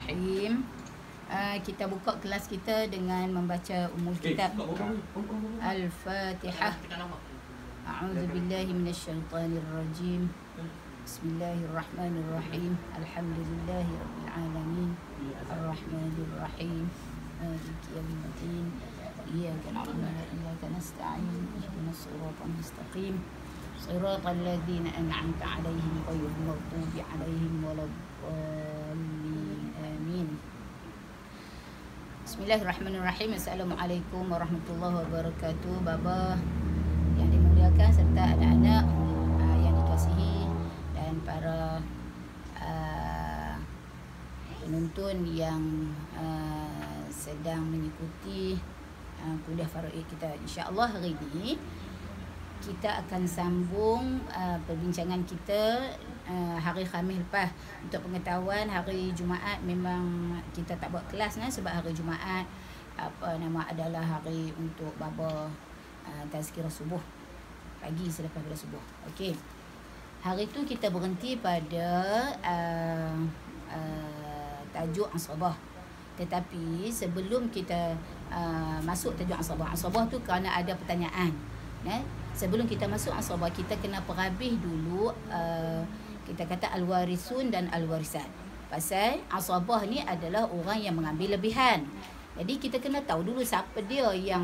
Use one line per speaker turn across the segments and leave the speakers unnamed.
Bismillahirrahmanirrahim. Kita buka kelas kita dengan membaca umul kitab Al-Fatihah. A'udzubillahi minasyaitonirrajim. Bismillahirrahmanirrahim. Alhamdulillahirabbil alamin. Arrahmanirrahim. Maliki yaumiddin. Iyyaka na'budu wa iyyaka nasta'in. Ihdinas siratal mustaqim. Siratal ladzina an'amta 'alaihim ghairil maghdubi 'alaihim waladdallin. Amin. Bismillahirrahmanirrahim. Assalamualaikum warahmatullahi wabarakatuh. Baba yang dimuliakan serta anak-anak yang dikasihi dan para penonton yang sedang mengikuti kuliah faraid kita. InsyaAllah hari ini kita akan sambung perbincangan kita hari Khamis lepas. Untuk pengetahuan, hari Jumaat memang kita tak buat kelas sebab hari Jumaat adalah hari untuk baba tazkirah subuh, pagi selepas pada subuh. Okey. Hari tu kita berhenti pada tajuk Asabah. Tetapi sebelum kita masuk tajuk Asabah tu kerana ada pertanyaan. Sebelum kita masuk Asabah, kita kena perhabis dulu kita kata al-warisun dan al-warisat. Pasal Asabah ni adalah orang yang mengambil lebihan. Jadi kita kena tahu dulu siapa dia yang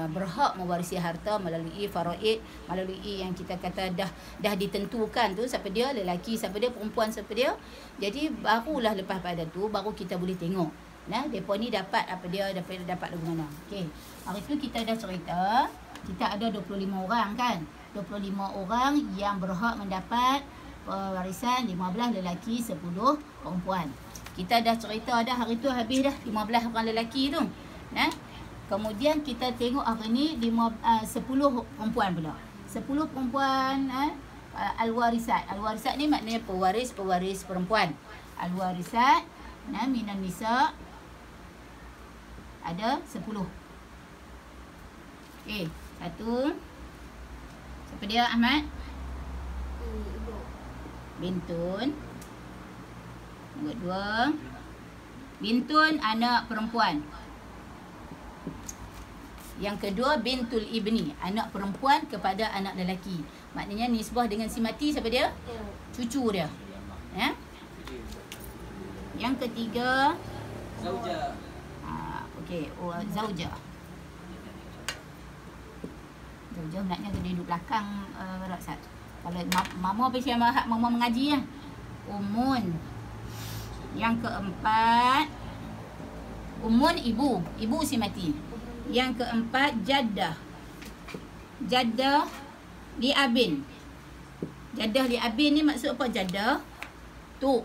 berhak mewarisi harta melalui faraid, melalui yang kita kata dah ditentukan tu, siapa dia, lelaki siapa dia, perempuan siapa dia. Jadi barulah lepas pada tu baru kita boleh tengok depa ni dapat apa dia, dapat lagu mana. Okey. Hari tu kita dah cerita kita ada 25 orang kan. 25 orang yang berhak mendapat warisan, 15 lelaki, 10 perempuan. Kita dah cerita dah hari tu, habis dah 15 orang lelaki tu. Kemudian kita tengok hari ni 10 perempuan pula. 10 perempuan al-warisat. Al-warisat ni maknanya pewaris perempuan. Al-warisat minan nisa ada 10. Okey, satu. Siapa dia, Ahmad? Bintun. Nombor 2, bintun anak perempuan. Yang kedua, bintul ibni, anak perempuan kepada anak lelaki. Maknanya nisbah dengan si mati, siapa dia? Cucu dia. Yang ketiga, zauja. Okey, zauja. Zauja maknanya dia duduk belakang Raksat. Kalau mama pasal mama mengaji umun. Yang keempat, umun ibu si mati. Yang keempat, jaddah. Jaddah li abin. Jaddah li abin ni maksud apa jaddah? Tok.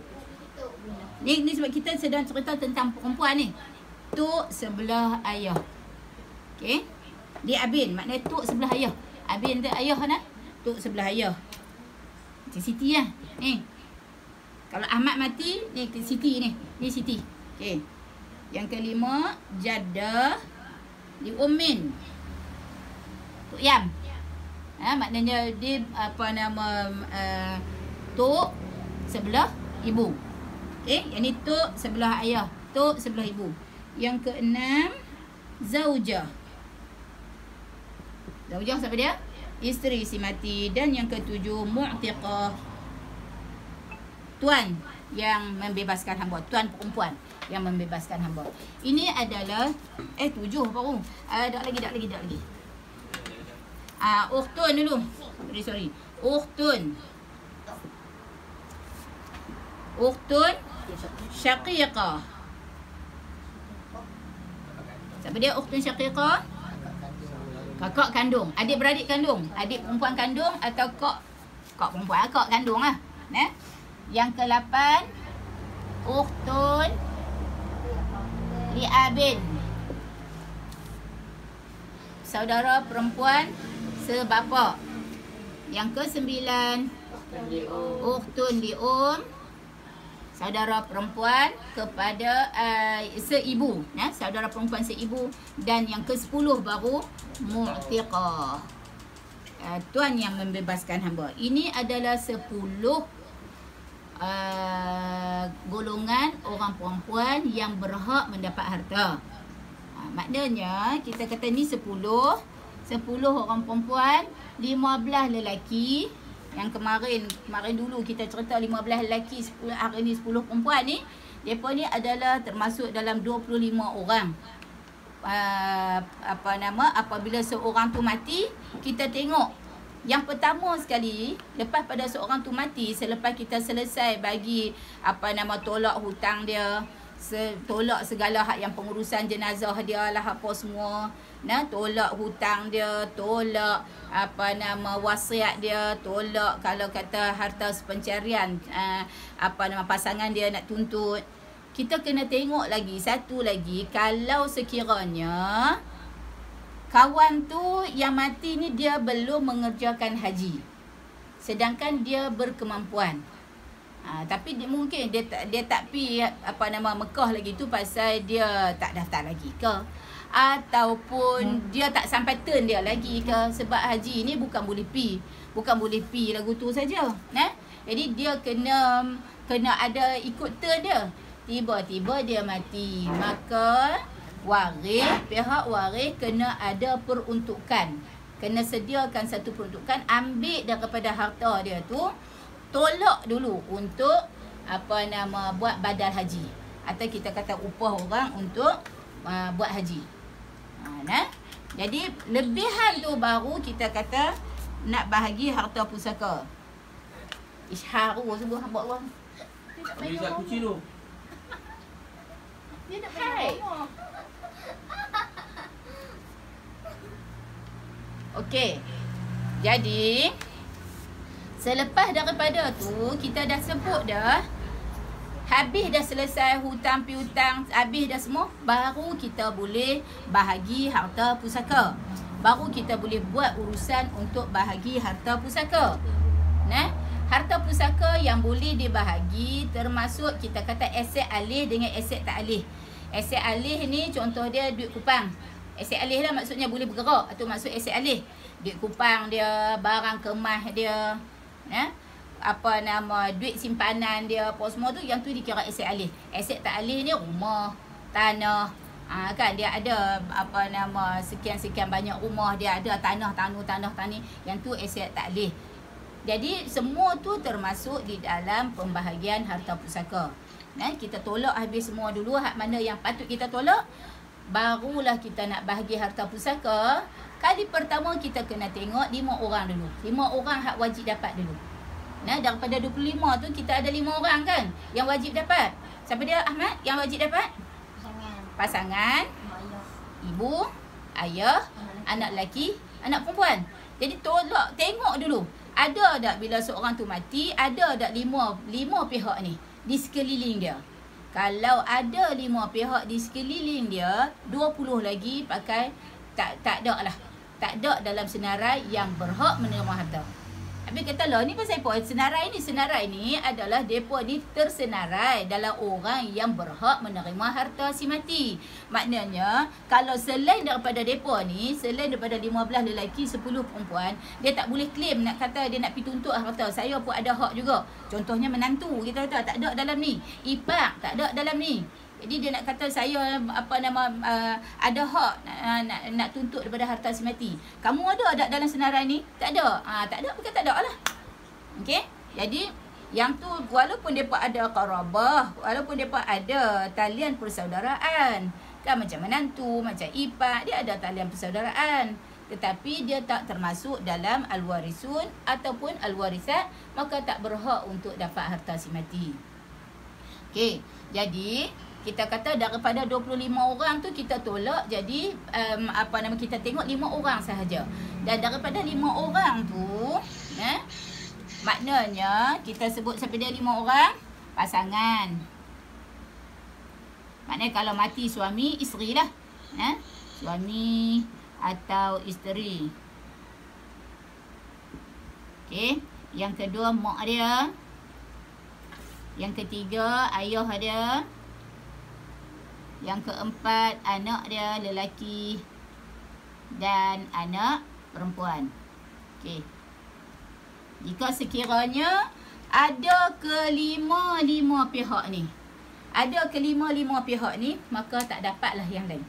Ni sebab kita sedang cerita tentang perempuan ni. Tok sebelah ayah. Okey. Li abin maknanya tok sebelah ayah. Abin tu ayah tok sebelah ayah. Macam Siti ni. Kalau Ahmad mati, ni Siti ni. Ni Siti. Okey. Yang kelima, jaddah di ummin. Tok Yam. Maknanya dia tok sebelah ibu. Okey, yang ni tok sebelah ayah, tok sebelah ibu. Yang keenam, zaujah. Zaujah siapa dia? Isteri si mati. Dan yang ketujuh, mu'tiqah. Tuan yang membebaskan hamba, tuan perempuan yang membebaskan hamba. Ini adalah 7 baru. Tak lagi. Ukhtun dulu. Sorry. Ukhtun syaqiqah. Siapa dia ukhtun syaqiqah? Kakak kandung, adik-beradik kandung, adik perempuan kandung atau kak perempuan, kak kandung lah. Yang ke-8, ukhtun li abin. Saudara perempuan sebapa. Yang ke-9, ukhtun li saudara perempuan kepada seibu, saudara perempuan seibu. Dan yang ke-10 baru mu'tiqah, tuan yang membebaskan hamba. Ini adalah 10 golongan orang perempuan yang berhak mendapat harta. Maknanya kita kata ni 10 orang perempuan, 15 lelaki. Yang kemarin dulu kita cerita 15 lelaki, 10, hari ni 10 perempuan ni. Depa ni adalah termasuk dalam 25 orang. Apabila seorang tu mati, kita tengok yang pertama sekali, lepas pada seorang tu mati, selepas kita selesai bagi tolak hutang dia, tolak segala hak yang pengurusan jenazah dia lah, apa semua, tolak hutang dia, tolak wasiat dia, tolak kalau kata harta sepencarian pasangan dia nak tuntut. Kita kena tengok lagi satu lagi, kalau sekiranya kawan tu yang mati ni dia belum mengerjakan haji, sedangkan dia berkemampuan. Tapi mungkin dia tak pi Mekah lagi tu pasal dia tak daftar lagi ke, ataupun dia tak sampai turn dia lagi ke, sebab haji ni bukan boleh pi lagu tu saja. Jadi dia kena ada ikut turn dia. Tiba-tiba dia mati, maka pihak waris kena ada peruntukan, kena sediakan satu peruntukan, ambil daripada harta dia tu, tolak dulu untuk buat badal haji, atau kita kata upah orang untuk buat haji. Jadi lebihan tu baru kita kata nak bahagi harta pusaka. Isharu sungguh hamba Allah. Dia tak kucing tu. Dia nak ngomong. Okey. Jadi selepas daripada tu kita dah sebut dah, habis dah selesai hutang piutang, habis dah semua, baru kita boleh bahagi harta pusaka. Baru kita boleh buat urusan untuk bahagi harta pusaka. Harta pusaka yang boleh dibahagi termasuk kita kata aset alih dengan aset tak alih. Aset alih ni contoh dia duit kupang. Aset alih lah maksudnya boleh bergerak, atau maksud aset alih. Duit kupang dia, barang kemas dia, duit simpanan dia, apa semua tu, yang tu dikira aset alih. Aset tak alih ni rumah, tanah, kan dia ada sekian-sekian banyak rumah, dia ada tanah tani, yang tu aset tak alih. Jadi semua tu termasuk di dalam pembahagian harta pusaka. Kita tolak habis semua dulu, hak mana yang patut kita tolak, barulah kita nak bahagi harta pusaka. Kali pertama kita kena tengok 5 orang dulu. 5 orang hak wajib dapat dulu. Daripada 25 tu kita ada 5 orang kan yang wajib dapat. Siapa dia, Ahmad, yang wajib dapat? Pasangan, ibu, ayah, anak lelaki, anak perempuan. Jadi tolak, tengok dulu, ada tak bila seorang tu mati, ada tak 5 pihak ni di sekeliling dia. Kalau ada 5 pihak di sekeliling dia, 20 lagi pakai tak ada lah. Tak ada dalam senarai yang berhak menerima harta. Habis kata lah, ni pasal apa? Senarai ni adalah mereka ni tersenarai dalam orang yang berhak menerima harta si mati. Maknanya, kalau selain daripada mereka ni, selain daripada 15 lelaki, 10 perempuan, dia tak boleh claim nak kata dia nak pergi tuntut harta. Saya pun ada hak juga. Contohnya menantu, kita kata tak ada dalam ni. Ipar tak ada dalam ni. Jadi dia nak kata saya ada hak nak tuntut daripada harta si mati. Kamu ada tak dalam senarai ni? Tak ada. Tak ada, bukan tak ada lah. Okey. Jadi yang tu walaupun depa ada qarabah, walaupun depa ada talian persaudaraan, kan macam menantu, macam ipar, dia ada talian persaudaraan, tetapi dia tak termasuk dalam al-warisun ataupun al-warisat, maka tak berhak untuk dapat harta si mati. Okey. Jadi kita kata daripada 25 orang tu kita tolak, jadi kita tengok 5 orang sahaja. Dan daripada 5 orang tu, maknanya kita sebut siapa dia 5 orang? Pasangan. Maknanya kalau mati suami, isteri lah. Suami atau isteri. Okey. Yang kedua mak dia. Yang ketiga ayah dia. Yang keempat, anak dia lelaki dan anak perempuan. Okey. Jika sekiranya ada kelima-lima pihak ni. Ada kelima-lima pihak ni, maka tak dapatlah yang lain.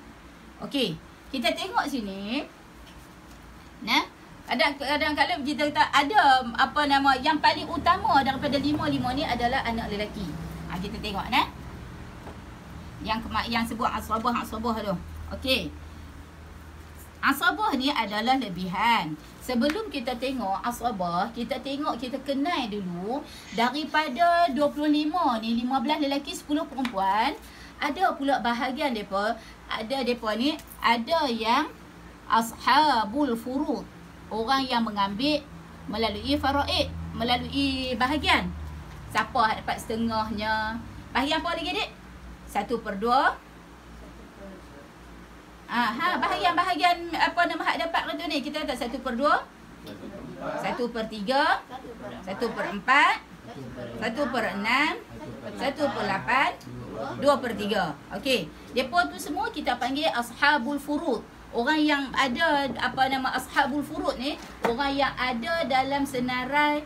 Okey, kita tengok sini. Nah, kadang-kadang kita kata ada apa nama yang paling utama daripada lima-lima ni adalah anak lelaki. Kita tengok nah. Yang sebut asabah tu. Okey. Asabah ni adalah lebihan. Sebelum kita tengok asabah, kita kenal dulu daripada 25 ni, 15 lelaki, 10 perempuan. Ada pula bahagian depa, ni ada yang ashabul furud. Orang yang mengambil melalui faraid, melalui bahagian. Siapa dapat setengahnya? Bahagian apa lagi, Dik? 1/2. Bahagian apa nama hak dapat tu ni? Kita kata 1/2, 1/3, 1/4, 1/6, 1/8, 2/3. Okey. Depa tu semua kita panggil ashabul furud. Orang yang ada apa nama ashabul furud ni, orang yang ada dalam senarai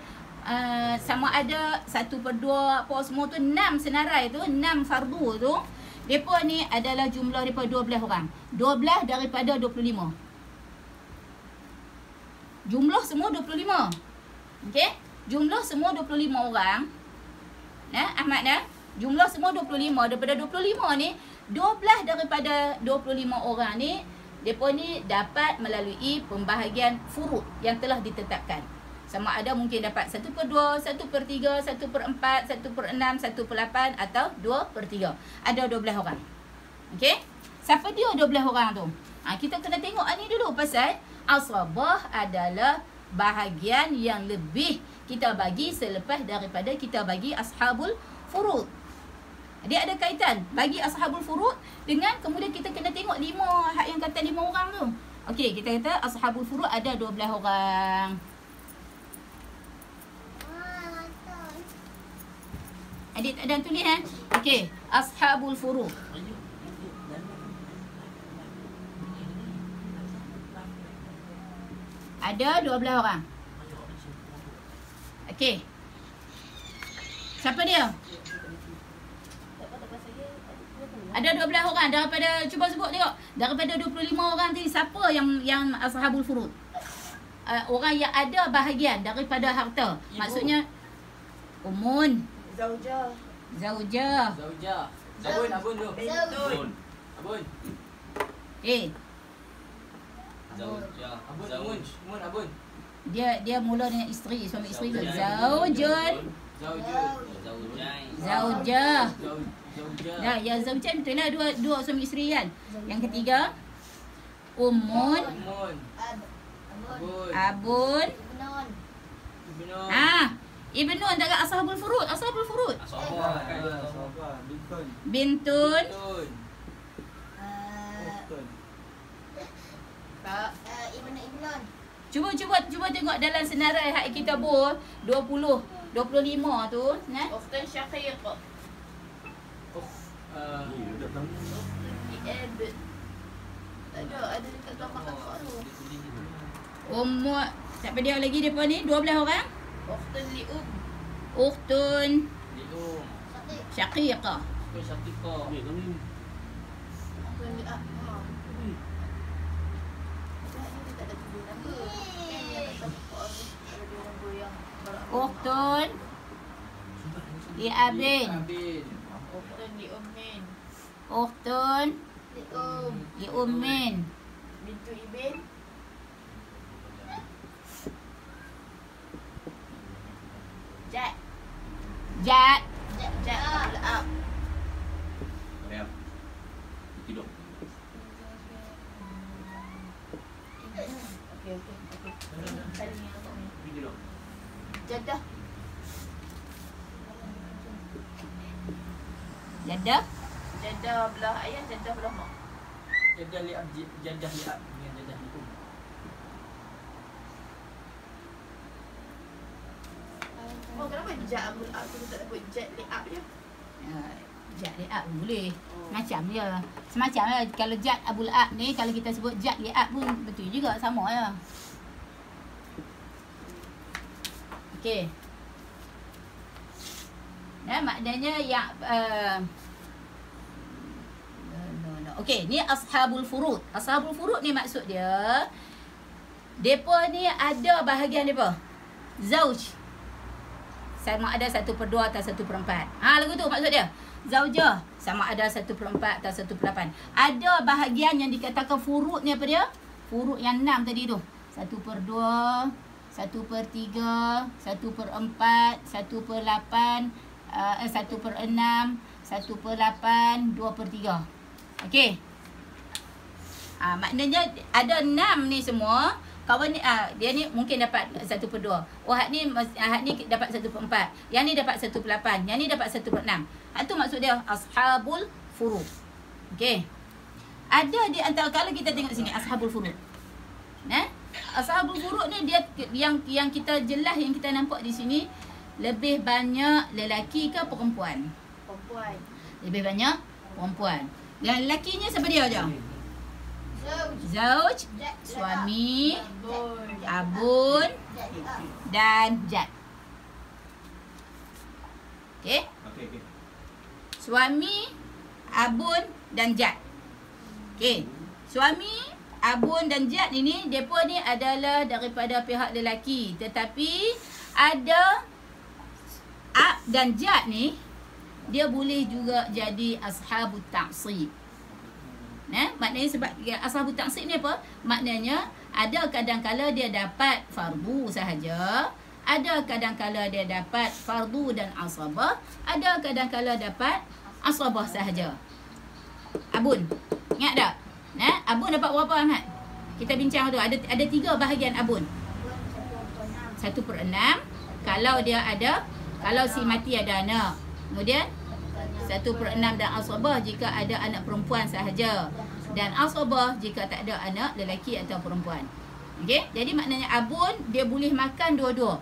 sama ada 1/2 apa semua tu, 6 senarai tu, 6 fardu tu. Depa ni adalah jumlah depa 12 orang. 12 daripada 25. Jumlah semua 25. Okey? Jumlah semua 25 orang. Ahmad jumlah semua 25. Daripada 25 ni, 12 daripada 25 orang ni, depa ni dapat melalui pembahagian furud yang telah ditetapkan. Sama ada mungkin dapat 1/2, 1/3, 1/4, 1/6, 1/8 atau 2/3. Ada 12 orang. Okey? Siapa dia 12 orang tu? Kita kena tengok ni dulu pasal asabah adalah bahagian yang lebih kita bagi selepas daripada kita bagi ashabul furud. Dia ada kaitan bagi ashabul furud dengan kemudian kita kena tengok 5 hak yang kata 5 orang tu. Okey, kita kata ashabul furud ada 12 orang. Adik tak ada tulis Okey, ashabul furud. Ada 12 orang. Okey. Siapa dia? Ada 12 orang daripada, cuba sebut tengok. Daripada 25 orang tadi, siapa yang ashabul furud? Orang yang ada bahagian daripada harta. Ibu. Maksudnya umun.
Zaujah. Abun tu. Abun. Abun.
Dia mula dengan isteri, suami isteri tu. Zaujah. Ya zaujah betul lah, dua suami isteri kan. Yang ketiga umun. Abun. Ibnun tak ada ashabul furud. Bintun. Ibnun. Cuba tengok dalam senarai hak kita 25 tu,
Ukhtan syaqiqah. Ada dekat gambar kakak tu.
Siapa dia lagi depa ni? 12 orang.
Ukhtun li'um.
Ukhtun syaqiqah. Ukhtun li'abin.
Ukhtun li'ummin.
Ukhtun li'ummin.
Bintu ibin.
Jad.
La'ab.
Tidur.
Okey. Jadah. Jadah belah ayah, jadah belah mak.
Jadah li'ab dengan jadah li'um.
Oh, kenapa jad abul ab tu tak dapat jad li'ab je?
Jad li'ab boleh. Macam je. Semacam lah. Kalau jad abul ab ni, kalau kita sebut jad li'ab pun betul juga, sama je. Okey. Maknanya yang okey, ni ashabul furud. Ashabul furud ni maksud dia depa ni ada bahagian depa. Zauj sama ada 1/2 atau 1/4. Lagu tu maksud dia. Zaujah sama ada 1/4 atau 1/8. Ada bahagian yang dikatakan furud ni apa dia? Furud yang 6 tadi tu. 1/2, 1/3, 1/4, 1/8, 1/6, 1/8, 2/3. Okey. Maknanya ada 6 ni semua. Kawan ni dia ni mungkin dapat 1/2. Hak ni dapat 1/4. Yang ni dapat 1/8. Yang ni dapat 1/6. Itu maksud dia ashabul furud. Okey. Ada di antara, kalau kita tengok sini ashabul furud. Ashabul furud ni dia yang kita jelas, yang kita nampak di sini lebih banyak lelaki ke perempuan?
Perempuan.
Lebih banyak perempuan. Dan lelakinya siapa dia aja? Zauj, suami, abun dan jad. Okey?
Okey.
Suami, abun dan jad. Okey. Suami, abun dan jad ini depa ni adalah daripada pihak lelaki, tetapi ada ab dan jad ni dia boleh juga jadi ashabut ta'sib. Maknanya sebab ashabut ta'sib ni apa? Maknanya ada kadang-kala dia dapat fardu sahaja, ada kadang-kala dia dapat fardu dan asabah, ada kadang-kala dapat asabah sahaja. Abun, ingat tak? Abun dapat berapa, Ahmad? Kita bincang tu, ada 3 bahagian abun. 1/6 kalau dia ada, kalau si mati ada anak. Kemudian 1/6 dan asabah jika ada anak perempuan sahaja, dan asabah jika tak ada anak lelaki atau perempuan. Okey, jadi maknanya abun dia boleh makan dua-dua.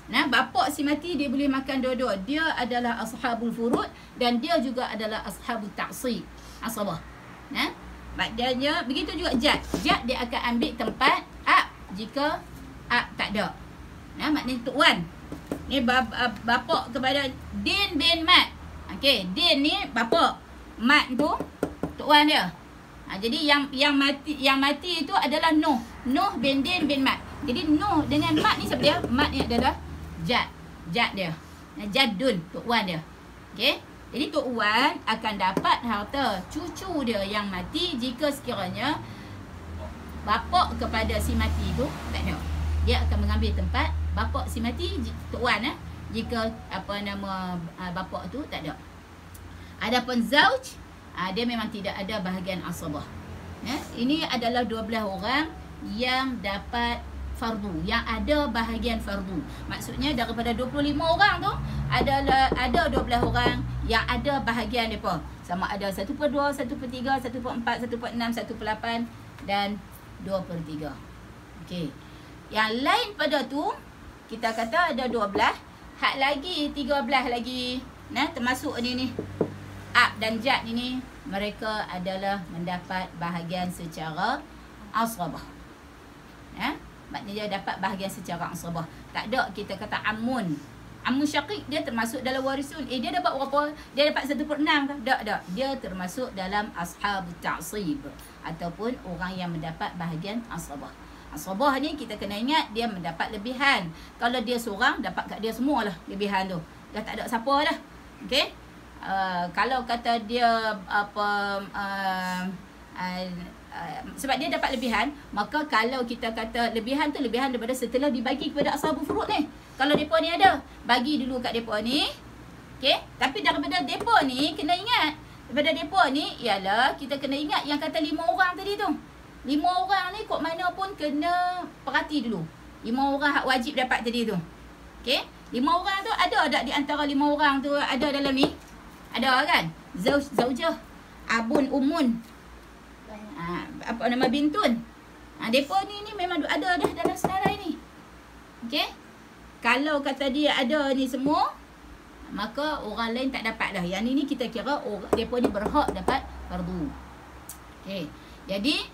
Bapa si mati dia boleh makan dua-dua. Dia adalah ashabul furud dan dia juga adalah ashabul ta'sib, asabah. Maknanya begitu juga jad. Jad dia akan ambil tempat ab jika ab tak ada. Maknanya Tok Wan ni bapa kepada Din bin Mat. Okey, Din ni bapa, Mat tu Tok Wan dia. Jadi yang mati itu adalah Nuh. Nuh bin Din bin Mat. Jadi Nuh dengan Mat ni siapa dia? Mat ni adalah jad. Jad dia. Jadun, Tok Wan dia. Okey. Jadi Tok Wan akan dapat harta cucu dia yang mati jika sekiranya bapa kepada si mati tu tak ada. Dia akan mengambil tempat bapa si mati, Tok Wan jika bapa tu tak ada. Adapun zauj, dia memang tidak ada bahagian asabah. Ini adalah 12 orang yang dapat fardu, yang ada bahagian fardu. Maksudnya daripada 25 orang tu ada 12 orang yang ada bahagian depa. Sama ada 1/2, 1/3, 1/4, 1/6, 1/8 dan 2/3. Okey. Yang lain pada tu kita kata ada 12, hak lagi 13 lagi. Termasuk ni ab dan jad ini, mereka adalah mendapat bahagian secara asabah. Maknanya dia dapat bahagian secara asabah. Tak ada kita kata amun. Amun syaqiq dia termasuk dalam warisun. Dia dapat berapa? Dia dapat 1/6 ke? Tak. Dia termasuk dalam ashabut ta'sib ataupun orang yang mendapat bahagian asabah. Asabah ni kita kena ingat dia mendapat lebihan. Kalau dia seorang dapat kat dia semualah lebihan tu. Dah tak ada siapa dah. Okey? Kalau kata dia sebab dia dapat lebihan, maka kalau kita kata lebihan tu lebihan daripada setelah dibagi kepada ashabul furud ni. Kalau depa ni ada, bagi dulu kat depa ni. Okey? Tapi daripada depa ni kena ingat, daripada depa ni ialah kita kena ingat yang kata 5 orang tadi tu. 5 orang ni kok mana pun kena perhati dulu. 5 orang hak wajib dapat tadi tu. Okey? 5 orang tu ada tak di antara 5 orang tu ada dalam ni? Ada kan? Zaujah, abun, umun. Bintun. Depa ni memang ada dah dalam senarai ni. Okey? Kalau kata dia ada ni semua, maka orang lain tak dapat dah. Yang ni kita kira depa ni berhak dapat fardu. Okey. Jadi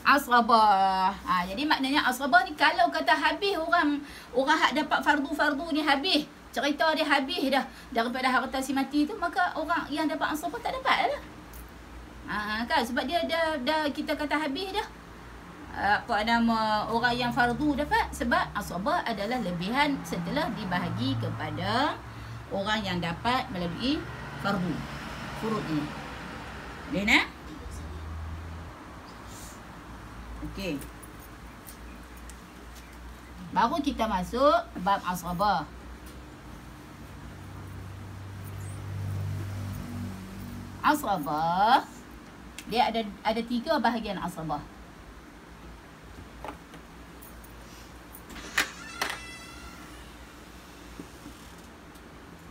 asrabah. Jadi maknanya asrabah ni kalau kata habis orang hak dapat fardu ni habis. cerita dia habis dah daripada harta si mati tu, maka orang yang dapat asabah tak dapat lah. Kan sebab dia dah kita kata habis dah. Apa nama orang yang fardu dapat, sebab asabah adalah lebihan setelah dibahagi kepada orang yang dapat melalui fardu. Furud ini. Boleh nak? Okey. Baru kita masuk bab asabah. Asabah dia ada 3 bahagian asabah.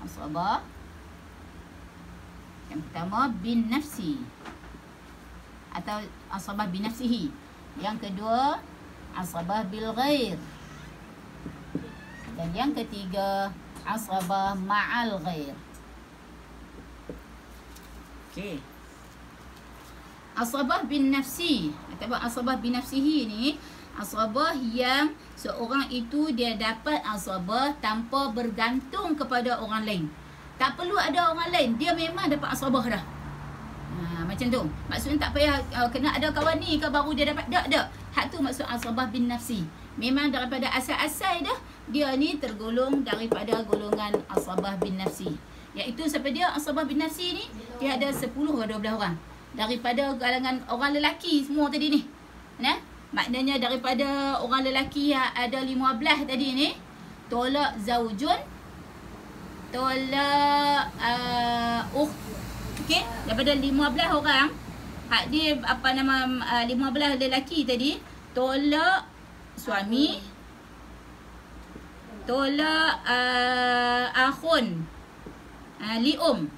Asabah yang pertama bin nafsi atau asabah bin nafsihi. Yang kedua asabah bil ghair. Dan yang ketiga asabah ma'al ghair. Okey. Asabah bin nafsi atau asabah bin nafsihi ni asabah yang seorang itu dia dapat asabah tanpa bergantung kepada orang lain. Tak perlu ada orang lain, dia memang dapat asabah dah. Macam tu. Maksudnya tak payah kena ada kawan ni ke baru dia dapat. Tak. Hak tu maksud asabah bin nafsi. Memang daripada asal-asal dah dia ni tergolong daripada golongan asabah bin nafsi. Iaitu siapa dia asabah bin nafsi ni? Dia ada 10 ke 12 orang. Daripada kalangan orang lelaki semua tadi ni. Nah, maknanya daripada orang lelaki yang ada 15 tadi ni, tolak zaujun, tolak okey, daripada 15 orang, hak dia apa nama 15 lelaki tadi, tolak suami, tolak akhun lium.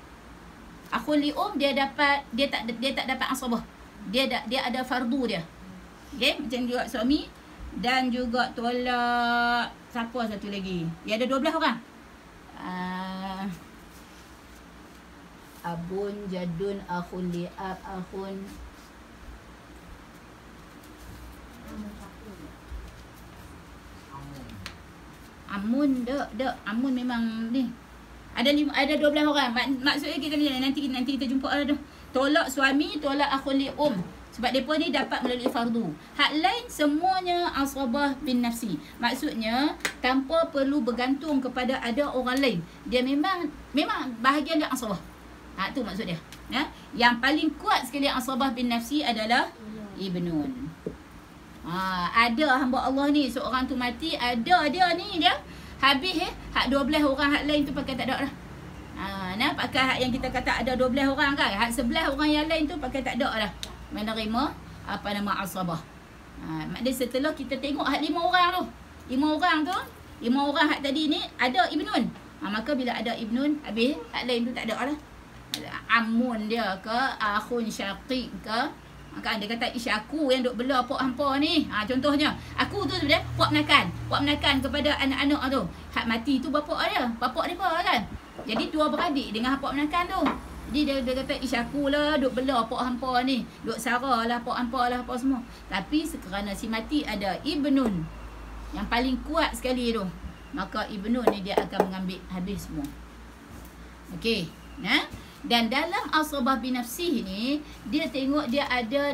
Akhun lium dia tak dapat asabah. Dia ada fardu dia. Okey, macam juga suami dan juga tolak siapa satu lagi. Dia ada 12 orang. Abun, jadun, akhun liab, akhun Amun dak Amun memang ni. Ada 12 orang. Maksudnya kita nanti kita jumpa ada tu. Tolak suami, tolak akhul lium. Sebab depa ni dapat melalui fardu. Hak lain semuanya asabah bin nafsi. Maksudnya tanpa perlu bergantung kepada ada orang lain. Dia memang bahagian dia asabah. Tu maksud dia. Ya? Yang paling kuat sekali asabah bin nafsi adalah ibnun. Ada hamba Allah ni seorang tu mati, ada dia ni dia habis hak 12 orang hak lain tu pakai tak ada dah. Pakai hak yang kita kata ada 12 orang kan, hak 11 orang yang lain tu pakai tak ada dah menerima apa nama asabah. Maknanya setelah kita tengok hak 5 orang tu, 5 orang hak tadi ni ada ibnun. Maka bila ada ibnun habis hak lain tu tak ada dah. Amun dia ke akhun syaqiq ke, kan dia kata ish aku yang duk bela pok hampa ni. Contohnya aku tu sebenarnya puak menakan kepada anak-anak tu. Hak mati tu bapak dia apa kan. Jadi dua beradik dengan pok menakan tu. Jadi dia kata ish aku lah duk bela pok hampa ni, duk sarah lah pok hampa lah apa semua. Tapi kerana si mati ada ibnun yang paling kuat sekali tu, maka ibnun ni dia akan mengambil habis semua. Okey, dan dalam asabah bin nafsih ni dia tengok dia ada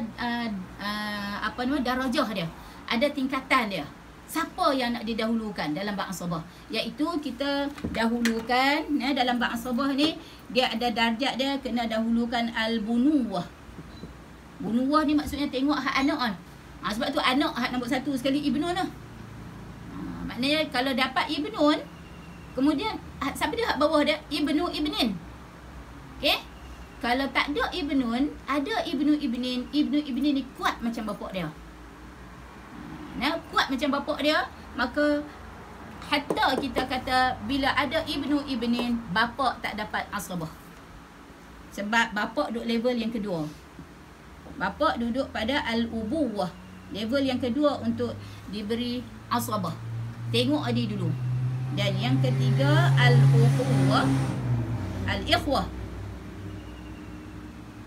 darajah dia, ada tingkatan dia. Siapa yang nak didahulukan dalam bab asabah? Iaitu kita dahulukan dalam bab asabah ni dia ada darjat dia, kena dahulukan al-bunuwah. Bunuwah ni maksudnya tengok hak anak kan. Sebab tu anak hak nombor 1 sekali ibnun lah. Maknanya kalau dapat ibnun, kemudian siapa dia hak bawah dia? Ibnu ibnin. Okey? Kalau tak ada ibnun, ada ibnu ibnin ni kuat macam bapak dia. Kuat macam bapak dia, maka hatta kita kata bila ada ibnu ibnin, bapak tak dapat asabah. Sebab bapak duduk level yang kedua. Bapak duduk pada al-ubuwah, level yang kedua untuk diberi asabah. Tengok adik dulu. Dan yang ketiga al-ukhuwah, al-ikhwah.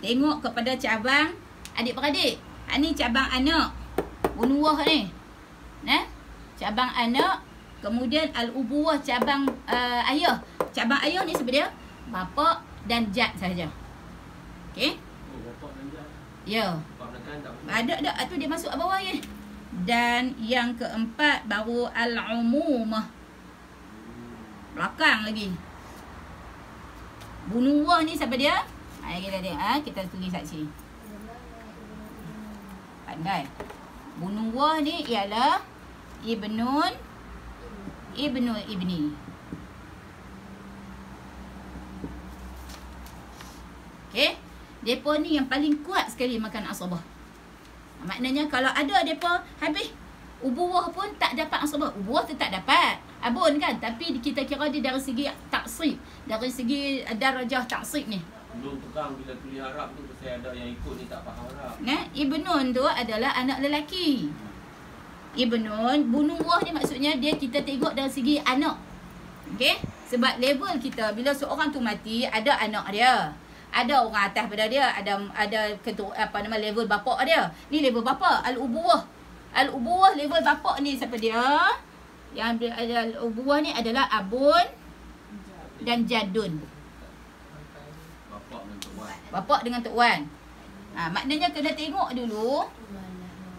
Tengok kepada cabang adik-beradik. Ini cabang anak. Bunuwah ni. Cabang anak Kemudian al-ubuwah cabang ayah. Cabang ayah ni sebenarnya bapa dan jad saja. Okey?
Oh, bapak dan jad.
Ya.
Bapak menekan tak boleh.
Ada tu dia masuk bawah je. Dan yang keempat baru al-umumah. Belakang lagi. Bunuwah ni siapa dia? Kita tengok kita tulis kat sini. Pandai. Bunuwah ni ialah ibnun ibni. Okey. Depa ni yang paling kuat sekali makan asabah. Maknanya kalau ada depa habis ubuwah pun tak dapat asabah. Ubuwah tetap dapat. Abun kan, tapi kita kira dia dari segi taksib, dari segi darajah taksib ni.
Belum pegang bila tulis Arab tu pasal ada yang ikut ni tak faham Arab.
Nah, ibnun tu adalah anak lelaki. Ibnun, bunuwah ni maksudnya dia kita tengok dari segi anak. Okey? Sebab level kita bila seorang tu mati ada anak dia. Ada orang atas pada dia, ada ketua level bapa dia. Ni level bapa, al-ubuwah. Al-ubuwah level bapa ni siapa dia? Yang ada al-ubuwah ni adalah abun dan jadun.
Bapak dan tok wan.
Bapa dengan tok wan. Maknanya kena tengok dulu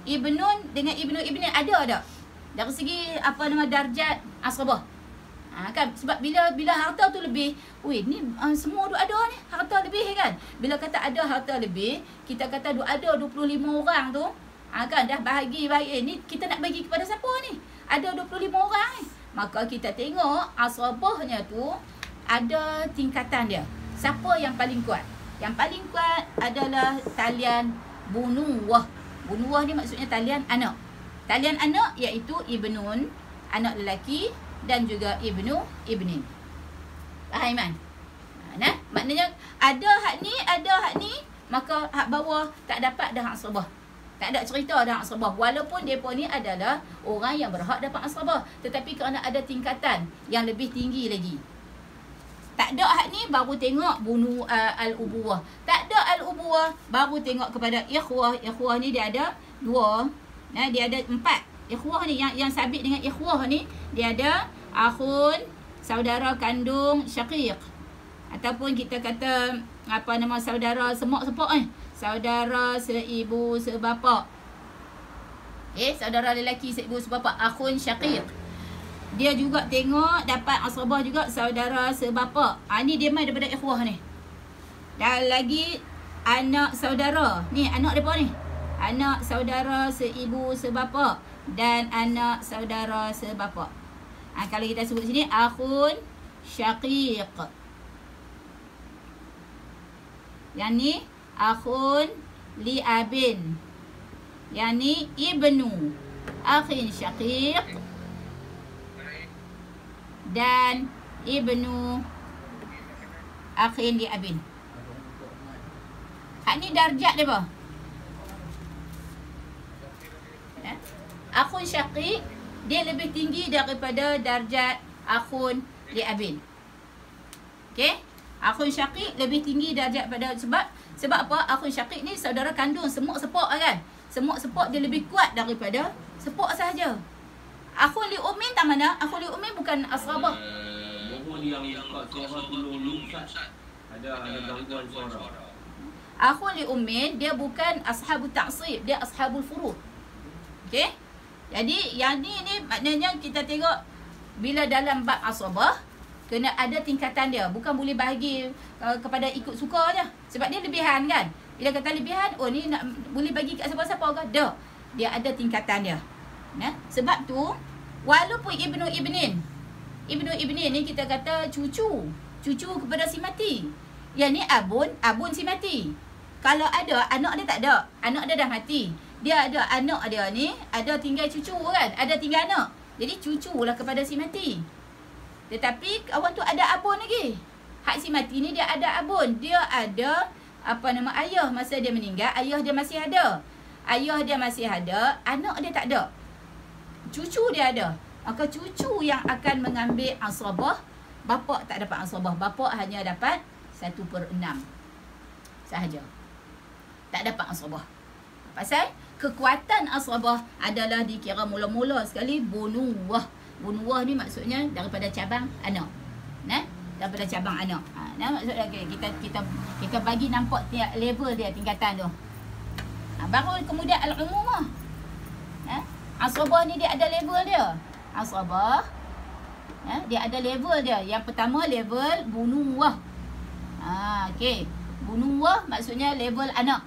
ibnun dengan ibni ada tak? Dari segi darjat asbah. Kan sebab bila harta tu lebih, ni semua duk ada ni, harta lebih kan. Bila kata ada harta lebih, kita kata duk ada 25 orang tu, kan dah bahagi ni kita nak bagi kepada siapa ni? Ada 25 orang ni. Maka kita tengok asbahnya tu ada tingkatan dia. Siapa yang paling kuat? Yang paling kuat adalah talian bunuwah. Bunuwah ni maksudnya talian anak. Talian anak iaitu ibnun, anak lelaki, dan juga ibnin. Faham Iman? Nah, maknanya ada hak ni, maka hak bawah tak dapat dah asbah. Tak ada cerita dah asbah. Walaupun depa ni adalah orang yang berhak dapat asbah, tetapi kerana ada tingkatan yang lebih tinggi lagi. Tak ada hak ni baru tengok bunuh al-ubuwah. Tak ada al-ubuwah baru tengok kepada ikhwah. Ikhwah ni dia ada 2. Dia ada 4. Ikhwah ni yang sabit dengan ikhwah ni dia ada akhun, saudara kandung syaqiq, ataupun kita kata saudara semak-sepak saudara seibu sebapa. Saudara lelaki seibu sebapa, akhun syaqiq. Dia juga tengok dapat asbah juga saudara sebapa. Ni dia mai daripada ikhwah ni. Dan lagi anak saudara. Ni anak depa ni. Anak saudara seibu sebapa dan anak saudara sebapa. Kalau kita sebut sini akhun syaqiq. Yang ni akhun li abin. Yang ni ibnu akhin syaqiq dan ibnu akhin li abin. Ni darjat dia apa? Akhun syaqiq dia lebih tinggi daripada darjat akhun li abin. Okey? Akhun syaqiq lebih tinggi darjat pada sebab apa? Akhun syaqiq ni saudara kandung semuk sepok kan. Semuk sepok dia lebih kuat daripada sepok sahaja. Akhun li ummin tak mana? Akhun li ummin bukan asrabah.
Mohon yang kat suara tolong lu Ustaz. Ada gangguan suara.
Akhun li ummin dia bukan ashabul ta'sib, dia ashabul furud. Okey? Jadi yang ni maknanya kita tengok bila dalam bab asabah kena ada tingkatan dia, bukan boleh bahagi kepada ikut suka je. Sebab dia lebihan kan. Bila kata lebihan, ni nak boleh bagi kat siapa-siapa ke? Tak. Dia ada tingkatan dia. Sebab tu walaupun ibnu ibnin ni kita kata cucu kepada si mati. Yang ni abun si mati. Kalau ada anak dia tak ada, anak dia dah mati. Dia ada anak dia ni, ada tinggal cucu kan, ada tinggal anak. Jadi cuculah kepada si mati. Tetapi kawan tu ada abun lagi. Hak si mati ni dia ada abun. Dia ada ayah masa dia meninggal, ayah dia masih ada. Ayah dia masih ada, anak dia tak ada. Cucu dia ada. Maka cucu yang akan mengambil asabah, bapa tak dapat asabah. Bapa hanya dapat 1/6 sahaja. Tak dapat asabah. Pasal kekuatan asabah adalah dikira mula-mula sekali bunuwah. Bunuwah ni maksudnya daripada cabang anak. Nah, daripada cabang anak. Nah, maksudnya kita bagi nampak tiap level dia tingkatan tu. Baru kemudian al-umumah. Asabah ni dia ada level dia. Asabah dia ada level dia. Yang pertama level bunuwah. Okey. Bunuwah maksudnya level anak.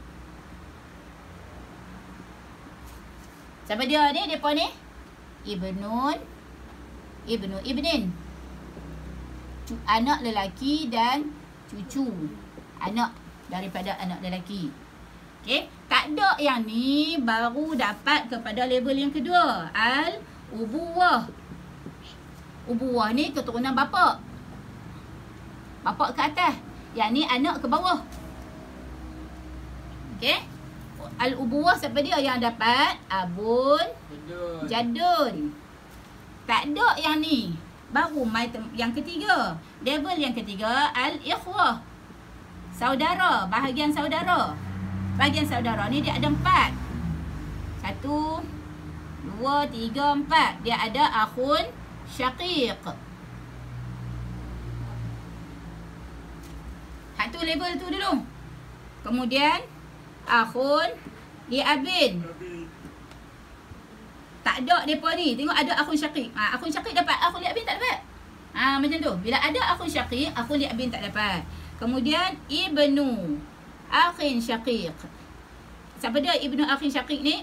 Siapa dia ni? Depa ni ibnin. Anak lelaki dan cucu. Anak daripada anak lelaki. Okey, tak ada yang ni baru dapat kepada level yang kedua, al-ubuwah. Ubuwah ni keturunan bapa. Bapa ke atas. Yang ni anak ke bawah. Okey? Al-ubuwah siapa dia yang dapat? Abun, jadun. Tak ada yang ni. Baru yang ketiga. Level yang ketiga, al-ikhwah. Saudara, bahagian saudara. Bahagian saudara ni dia ada 4. 1, 2, 3, 4. Dia ada akhun syaqiq. Satu level tu dulu. Kemudian akhun liabin. Tak ada depa ni. Tengok ada akhun syaqiq. Akhun syaqiq dapat, akhun liabin tak dapat. Macam tu. Bila ada akhun syaqiq, akhun liabin tak dapat. Kemudian ibnu akhin syaqiq. Siapa dia ibnu akhin syaqiq ni?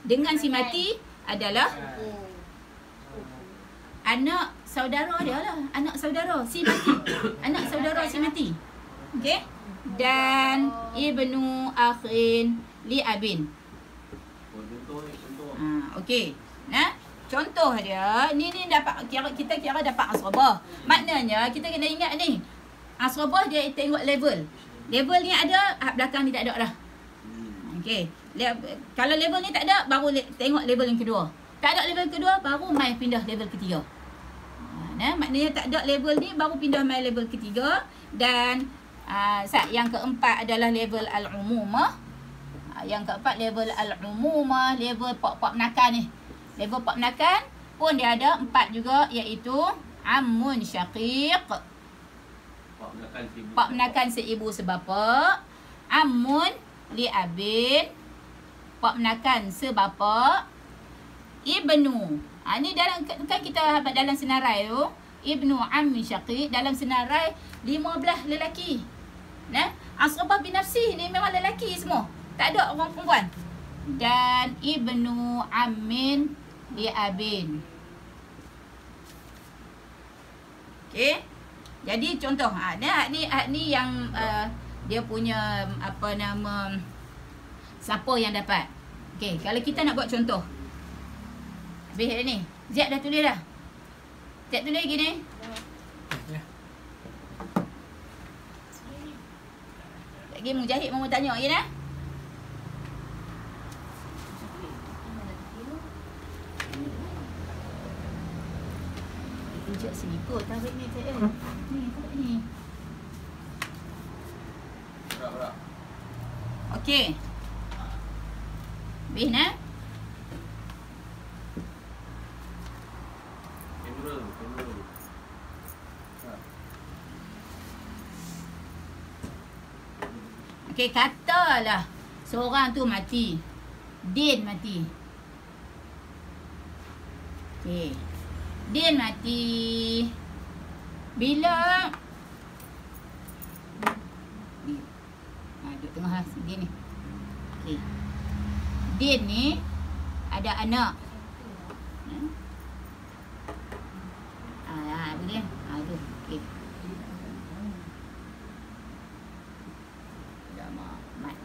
Dengan si mati adalah anak saudara dia lah. Anak saudara si mati. Anak saudara si mati. Okey? Dan ibnu akhin li abin. Okey. Nah, contoh dia ni dapat kita kira dapat asrabah. Maknanya kita kena ingat ni. Asrabah dia tengok level. Level ni ada, belakang ni tak ada dah. Okey. Kalau level ni tak ada, baru tengok level yang kedua. Tak ada level kedua, baru mai pindah level ketiga. Maknanya tak ada level ni, baru pindah mai level ketiga. Dan yang keempat adalah level al-umumah. Yang keempat level al-umumah, level pak menakan ni. Level pak menakan pun dia ada 4 juga, iaitu ammun syaqiq. Pak menakan seibu sebapa. Ammun li abin. Pak menakan sebapa. Ibnu. Ni dalam kan kita dalam senarai tu. Ibnu ammi syaqiq. Dalam senarai 15 lelaki. Asrabah bin nafsih ni memang lelaki semua. Tak ada orang perempuan. Dan ibnu ammin li abin. Okey. Jadi contoh ni yang dia punya apa nama, siapa yang dapat. Okey, kalau kita nak buat contoh. Habis ni. Ziad dah tulis dah. Ziad tulis lagi ni. Lagi Mujahid mau tanya lagi dah. Tunjuk seliput tarik ni Cik. Ni tarik ni.
Berat.
Okey. Habis nah.
Kamera.
Okey, katalah seorang tu mati. Din mati. Okey. Din mati. Bila duduk tengah lah Din ni. Okey. Din ni ada anak. Boleh. Tu. Okey. Dah mat.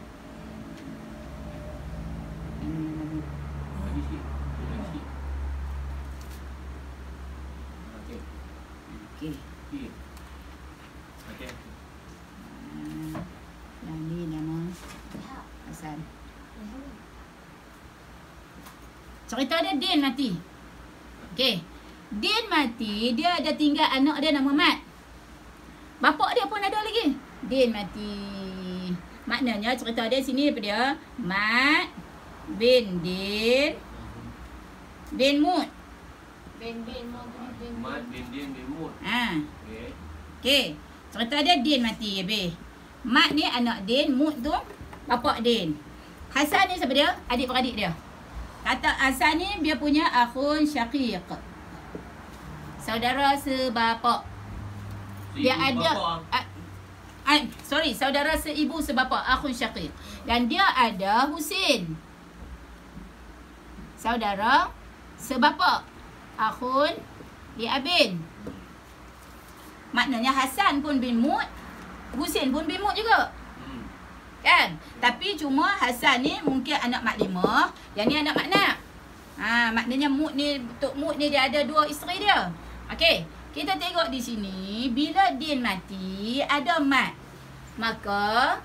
Lagi sikit.
Okey.
Okey.
Yang ni nama Hasan. Cerita dia Din mati. Okey. Din mati, dia ada tinggal anak dia nama Mat. Bapak dia pun ada lagi. Din mati. Maknanya cerita dia sini daripada dia Mat bin Din bin Mut
Ben mau beli ben.
Mat bin din bin mut.
Ha.
Okey.
Okey. Cerita dia Din mati habis. Mat ni anak Din, Mut tu bapak Din. Hasan ni siapa dia? Adik-beradik dia. Kata Hasan ni dia punya akhun syaqiq. Saudara sebapa. Dia ada saudara seibu sebapa, akhun syaqiq. Dan dia ada Husin. Saudara sebapa, akhun liabin. Maknanya Hasan pun bin Mut, Husin pun bin Mut juga. Kan? Tapi cuma Hasan ni mungkin anak mak 5, yang ni anak mak 6. Maknanya Tok Mut ni dia ada 2 isteri dia. Okey, kita tengok di sini bila Din mati ada mat. Maka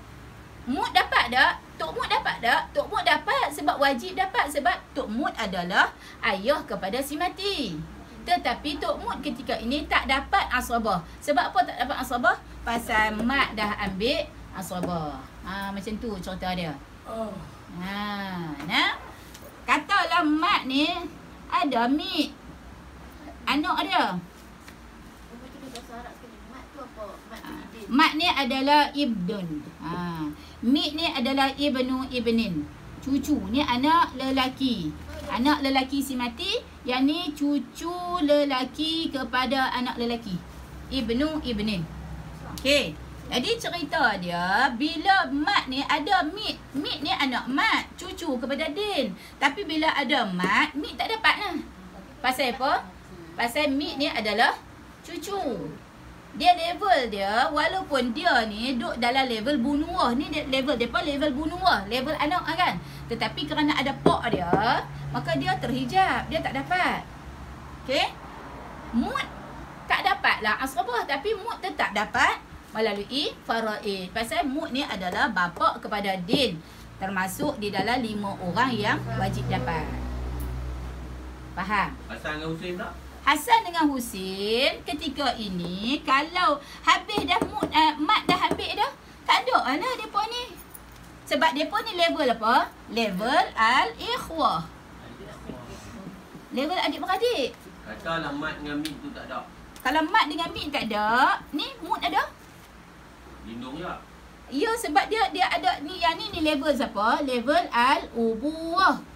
Mut dapat tak? Tok Mut dapat tak? Tok Mut dapat sebab wajib dapat, sebab Tok Mut adalah ayah kepada si mati. Tetapi Tok Mut ketika ini tak dapat asabah. Sebab apa tak dapat asabah? Pasal mat dah ambil asabah. Macam tu cerita dia. Katalah mat ni ada Mik, anak dia. Mat ni adalah ibdun. Mik ni adalah ibnu ibnin. Cucu ni anak lelaki. Anak lelaki si mati, yang ni cucu lelaki kepada anak lelaki. Ibnu ibnin. Okey. Jadi cerita dia bila mat ni ada Mik. Mik ni anak mat, cucu kepada Din. Tapi bila ada mat, Mik tak dapat lah. Pasal apa? Pasal Mik ni adalah cucu. Dia level dia, walaupun dia ni duduk dalam level bunuah. Ni level depa level bunuah, level anak kan. Tetapi kerana ada pak dia, maka dia terhijab, dia tak dapat. Okey? Mut tak dapatlah asrabah, tapi Mut tetap dapat melalui faraid. Pasal Mut ni adalah bapa kepada Din, termasuk di dalam 5 orang yang wajib dapat. Faham?
Hasan dengan Husin tak?
Hasan dengan Husin ketika ini kalau habis dah mat dah habis dah, tak ada lah depa ni. Sebab depa ni level apa? Level al-ikhwah. Level adik-beradik.
Katalah mat dengan Mik tu tak ada.
Kalau mat dengan Mik tak ada, ni Mut ada.
Lindung je.
Ya, sebab dia ada ni, yang ni level siapa? Level al-ubuwah.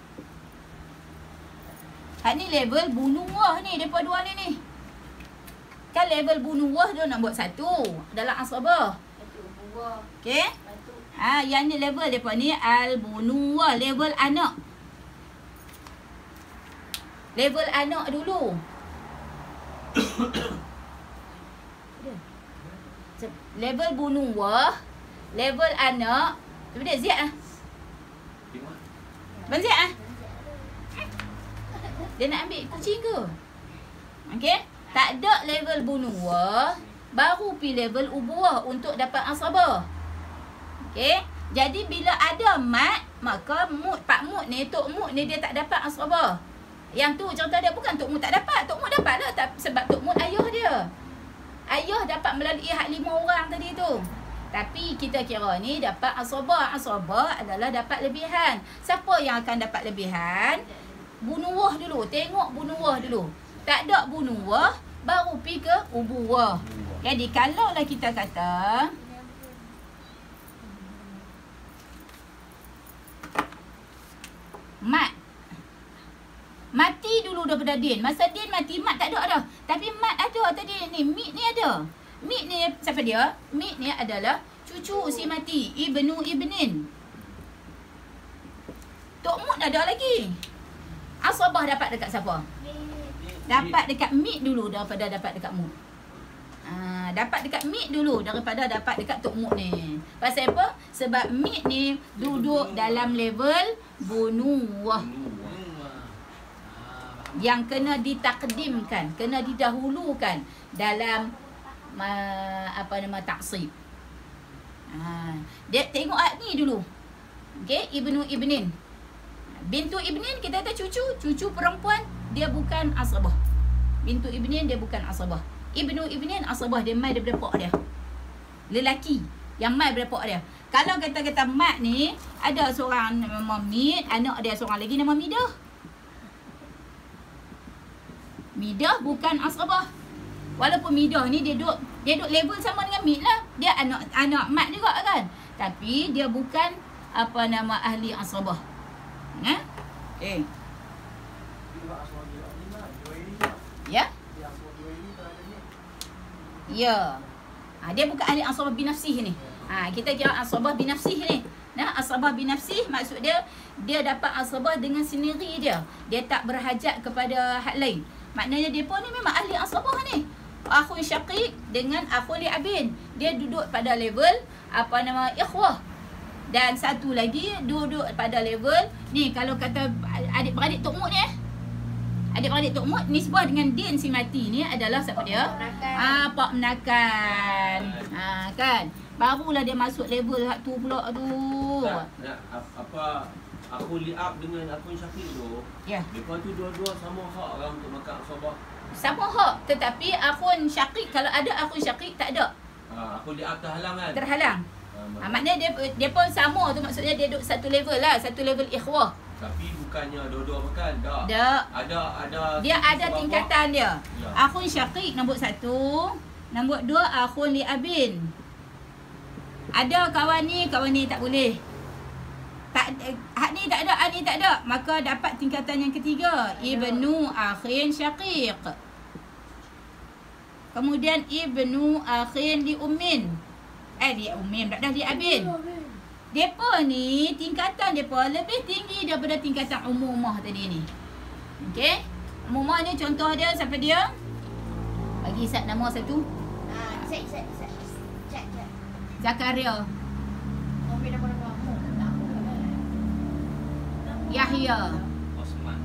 Hak ni level bunuwah ni, depa dua ni. Kan level bunuwah dia nak buat satu dalam asrabah. Okey? Yang ni level depa ni al-bunuwah, level anak. Level anak dulu. Level bunuwah, level anak. Cuba dia Ziad ah. Bang Ziad ah. Dia nak ambil kucing ke? Okey? Tak ada level bunuwah, baru pi level ubuwah untuk dapat asabah. Okey? Jadi bila ada mat, maka Pak Mut ni, Tok Mut ni dia tak dapat asabah. Yang tu cerita dia, bukan Tok Mut tak dapat. Tok Mut dapat lah, sebab Tok Mut ayah dia. Ayah dapat melalui hak 5 orang tadi tu. Tapi kita kira ni dapat asabah. Asabah adalah dapat lebihan. Siapa yang akan dapat lebihan? Bunuwah dulu. Tengok bunuwah dulu. Tak ada bunuwah, baru pi ke ubuwah. Jadi kalaulah kita kata mat mati dulu daripada Din. Masa Din mati, mat tak ada dah. Tapi mat ada tadi ni. Mik ni ada. Mik ni siapa dia? Mik ni adalah cucu si mati, ibnu ibnin. Tok Mut ada lagi. Asabah dapat dekat siapa? Dapat dekat Mik dulu daripada dapat dekat Mut. Dapat dekat Mik dulu daripada dapat dekat Tok Mut ni. Pasal apa? Sebab Mik ni duduk dalam level bunuwah. Yang kena ditakdimkan, kena didahulukan dalam taksib. Dia tengok ni dulu. Okey, ibnu ibnin. Bintu ibnin kita kata cucu perempuan, dia bukan asabah. Bintu ibnin dia bukan asabah. Ibnu ibnin asabah, dia mai daripada pak dia. Lelaki yang mai daripada pak dia. Kalau kata mat ni ada seorang nama Mid, anak dia seorang lagi nama Midah. Midah bukan asabah. Walaupun Midah ni dia duduk level sama dengan Mid lah. Dia anak mat juga kan. Tapi dia bukan ahli asabah. Okay. Ya? Ya. Dia bukan ahli asabah binafsih ni. Kita kira asabah binafsih ni. Asabah binafsih maksud dia dapat asabah dengan sendiri dia. Dia tak berhajat kepada hak lain. Maknanya dia pun ni memang ahli asabah ni. Akhun syaqiq dengan akhun li'abin. Dia duduk pada level ikhwah. Dan satu lagi duduk pada level ni, kalau kata adik-beradik Tok Mut ni adik-beradik Tok Mut nisbah dengan Din si mati ni adalah siapa dia? Pak menakan. Kan? Barulah dia masuk level hak tu pula. Aduh.
Aku liab dengan akun syaqiq tu.
Ya.
Lepas tu dua-dua sama hak orang untuk makan asabah.
Sama hak, tetapi akun syaqiq, kalau ada akun syaqiq tak ada.
Aku liab terhalang kan?
Terhalang. Maknanya dia pun sama tu, maksudnya dia duduk satu level lah, satu level ikhwah.
Tapi bukannya dua-dua makan, tak.
Tak.
Ada
Dia ada tingkatan dia.
Ya.
Akhun syaqiq nombor 1, nombor 2 akhun li'abin. Ada kawan ni tak boleh. Hak ni tak ada, ni tak ada. Maka dapat tingkatan yang ketiga, ibnu akhin syaqiq. Kemudian ibnu akhin li ummin. Li ummin, tak dah li abin. Depa ni tingkatan depa lebih tinggi daripada tingkatan umumah tadi ni. Okey? Umumah ni contoh dia siapa dia? Bagi Isat nama satu.
Cek.
Zakaria.
Nombor nama.
Yahya.
Osman.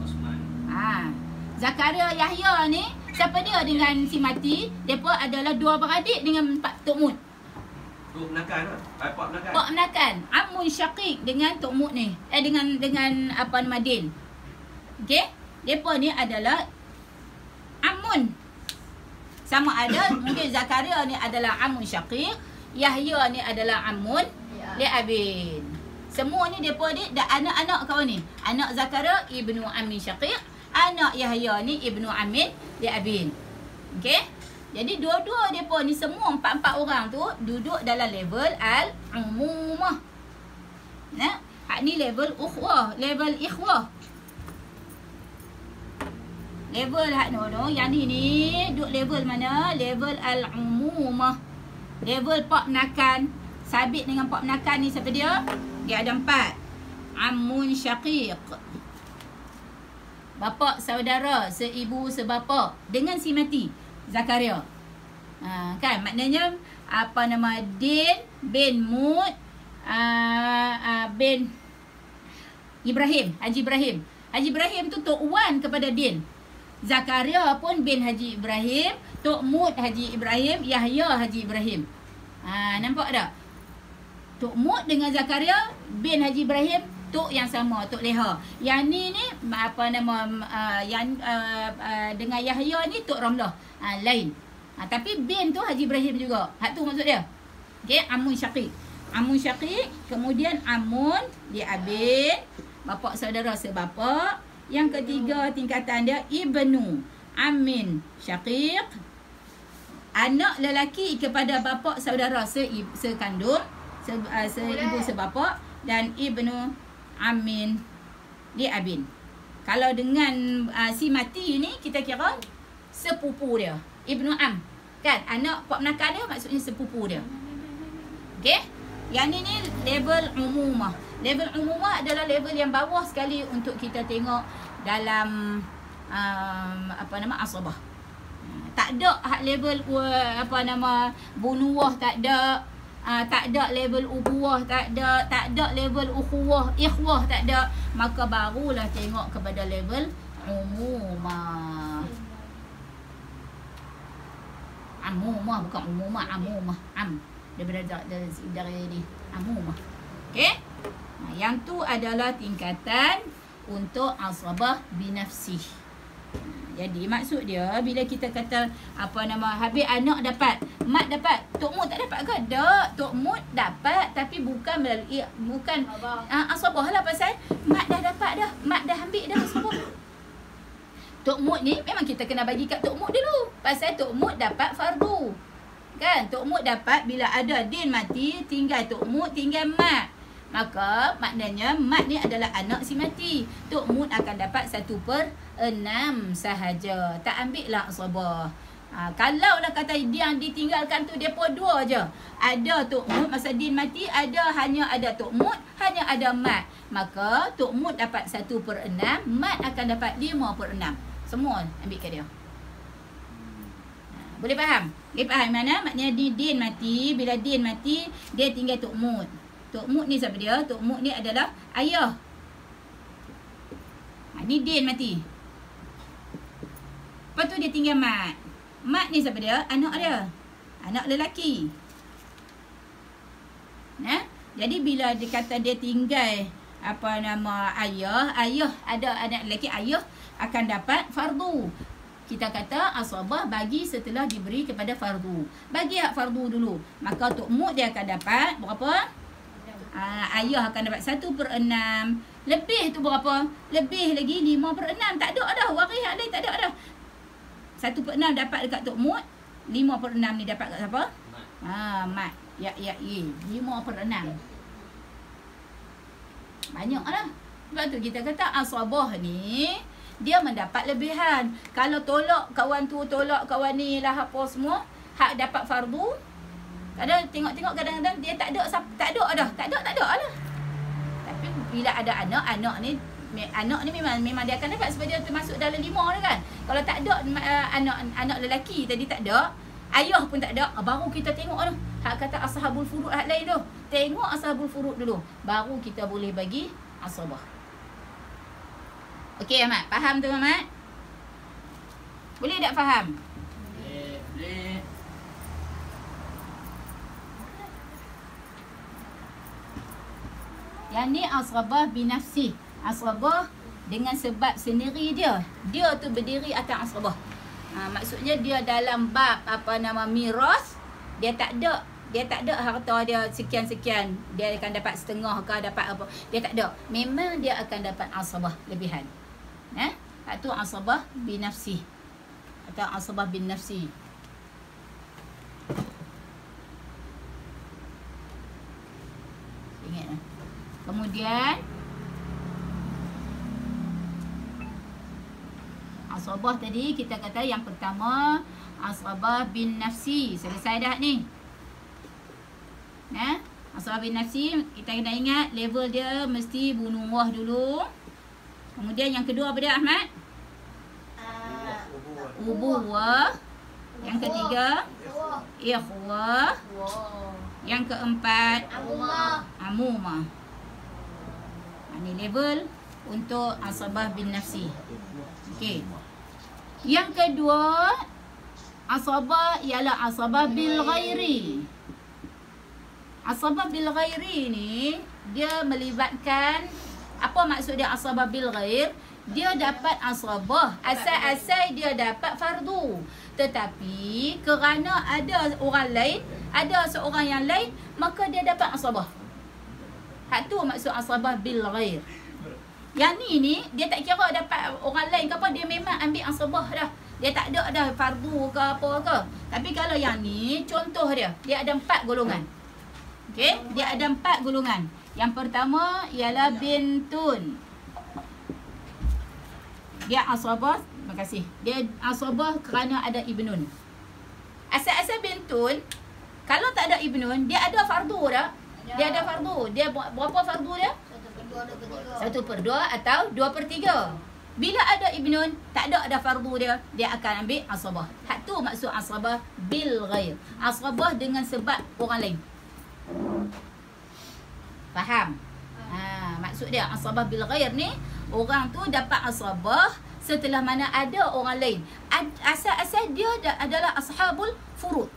Zakaria Yahya ni siapa dia dengan si mati? Depa adalah dua beradik dengan Pak Tok Mut.
Tu menakan lah. Pak menakan.
Pak menakan. Amun syaqiq dengan Tok Mut ni. Dengan Din. Okey? Depa ni adalah amun. Sama ada mungkin Zakaria ni adalah amun syaqiq, Yahya ni adalah amun li'abin. Semua ni depa ni anak-anak kawan ni. Anak Zakaria ibnu ammi syaqiq, anak Yahya ni ibnu ammin li'abin. Okey? Jadi dua-dua depa ni semua empat orang tu duduk dalam level al-umumah. Hak ni level ukhwah, level ikhwah. Level hak yang ni duduk level mana? Level al-umumah. Level pak menakan. Sabit dengan pak menakan ni siapa dia? Dia ada 4. Ammun syaqiq. Bapa saudara, seibu sebapa dengan si mati. Zakaria. Kan maknanya Din bin Mut bin Ibrahim, Haji Ibrahim. Haji Ibrahim tu Tok Wan kepada Din. Zakaria pun bin Haji Ibrahim, Tok Mut Haji Ibrahim, Yahya Haji Ibrahim. Nampak tak? Tok Mut dengan Zakaria bin Haji Ibrahim, Tok yang sama, Tok Leha. Yang ni dengan Yahya ni Tok Ramlah. Lain. Tapi bin tu Haji Ibrahim juga. Hak tu maksud dia. Okey, amun syaqiq. Amun syaqiq, kemudian amun li'abin, bapa saudara sebapa. Yang ketiga tingkatan dia ibnu ammin syaqiq, anak lelaki kepada bapa saudara sekandung, seibu sebapa, dan ibnu ammin li'abin. Kalau dengan si mati ni kita kira sepupu dia, ibnu am. Kan? Anak pak menakan dia maksudnya sepupu dia. Okey? Yang ni level umumah. Level umumah adalah level yang bawah sekali untuk kita tengok dalam asabah. Tak ada hak level bunuwah, tak ada. Tak ada level ubuwah, tak ada level ukhuwah, ikhwah, tak ada. Maka barulah tengok kepada level umumah. Amumah, bukan umumah, amumah. Daripada dari ni amumah. Okey? Yang tu adalah tingkatan untuk asabah binafsih. Jadi maksud dia bila kita kata habis anak dapat, mat dapat, Tok Mut tak dapat ke? Tak, Tok Mut dapat tapi bukan melalui asabah lah, pasal mat dah dapat dah, mat dah ambil dah asabah. Tok Mut ni memang kita kena bagi kat Tok Mut dulu. Pasal Tok Mut dapat fardu. Kan? Tok Mut dapat bila ada Din mati, tinggal Tok Mut, tinggal mat. Maka maknanya mat ni adalah anak si mati. Tok Mut akan dapat 1/6 sahaja. Tak ambil lah asabah. Kalau lah kata dia yang ditinggalkan tu depa dua je. Ada Tok Mut masa Din mati, hanya ada Tok Mut, hanya ada mat. Maka Tok Mut dapat 1/6, mat akan dapat 5/6. Semua ambil kat dia. Boleh faham? Boleh faham mana? Maknanya Din mati. Bila Din mati, dia tinggal Tok Mut. Tok Mut ni siapa dia? Tok Mut ni adalah ayah. Ni Din mati. Lepas tu dia tinggal mat. Mat ni siapa dia? Anak dia. Anak lelaki. Jadi bila dia kata dia tinggal apa nama ayah ada anak lelaki, ayah akan dapat fardu. Kita kata asabah bagi setelah diberi kepada fardu. Bagi hak fardu dulu. Maka Tok Mut dia akan dapat berapa? Ayah akan dapat 1/6. Lebih tu berapa? Lebih lagi 5/6. Tak ada dah. Waris yang lain tak ada dah. 1/6 dapat dekat Tok Mut. 5/6 ni dapat kat siapa? Mat. Ya. 5/6. Banyak lah. Sebab tu kita kata asabah ni dia mendapat lebihan. Kalau tolak kawan tu, tolak kawan ni lah apa semua, hak dapat fardu. Kadang tengok-tengok kadang-kadang dia tak ada dah. Tak ada lah. Tapi bila ada anak ni memang dia akan dapat sebab dia termasuk dalam 5 dah kan. Kalau tak ada anak lelaki tadi tak ada, ayah pun tak ada, baru kita tengok tu. Hak kata ashabul furud hak lain tu. Tengok ashabul furud dulu, baru kita boleh bagi asabah. Okey Ahmad, faham tu Ahmad? Boleh tak faham?
Boleh.
Yang ni asabah binafsi. Asabah dengan sebab sendiri dia. Dia tu berdiri atas asabah. Maksudnya dia dalam bab apa nama miras, dia tak ada harta dia sekian-sekian, dia akan dapat setengah ke dapat apa. Dia tak ada. Memang dia akan dapat asabah lebihan. Itu asabah binafsi atau asabah bin nafsi. Ingat. Kemudian asabah tadi kita kata yang pertama asabah bin nafsi. Selesai dah ni. Asabah bin nafsi kita kena ingat level dia mesti bunuh dulu. Kemudian yang kedua apa dia Ahmad? Ubuwah. Yang ketiga ikhwah. Yang keempat amumah. Ini level untuk asabah bin nafsi. Okey. Yang kedua asabah ialah asabah bil ghairi. Asabah bil ghairi ni dia melibatkan apa maksud dia asabah bil ghair? Dia dapat asabah asal-asal dia dapat fardu. Tetapi kerana ada orang lain, ada seorang yang lain, maka dia dapat asabah. Hak tu maksud asabah bil ghair. Yang ni dia tak kira dapat orang lain ke apa, dia memang ambil asabah dah. Dia tak ada dah fardu ke apa ke. Tapi kalau yang ni contoh dia ada 4 golongan. Okey, dia ada 4 golongan. Yang pertama ialah bintun. Dia asabah, terima kasih. Dia asabah kerana ada ibnun. Asal-asal bintun, kalau tak ada ibnun, dia ada fardu dah. Dia ada fardu. Dia berapa fardu dia? 1/2 atau 2/3. Bila ada ibnun, tak ada fardu dia akan ambil asabah. Hak tu maksud asabah bil ghair. Asabah dengan sebab orang lain. Faham? Maksud dia asabah bil ghair ni, orang tu dapat asabah setelah mana ada orang lain. Asal-asal dia adalah ashabul furud.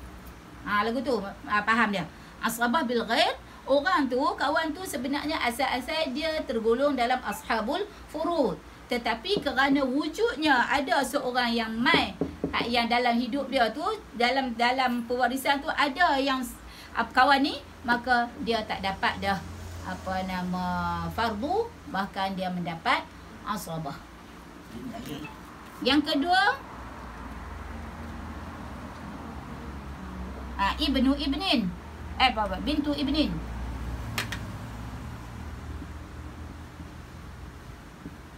Lagu tu faham dia. Asabah bil ghair, orang tu, kawan tu sebenarnya asal-asal dia tergolong dalam ashabul furud. Tetapi kerana wujudnya ada seorang yang mai, yang dalam hidup dia tu, dalam pewarisan tu ada yang kawan ni, maka dia tak dapat dah fardu, bahkan dia mendapat asabah. Yang kedua, ibnu ibnin. Bintu ibnin.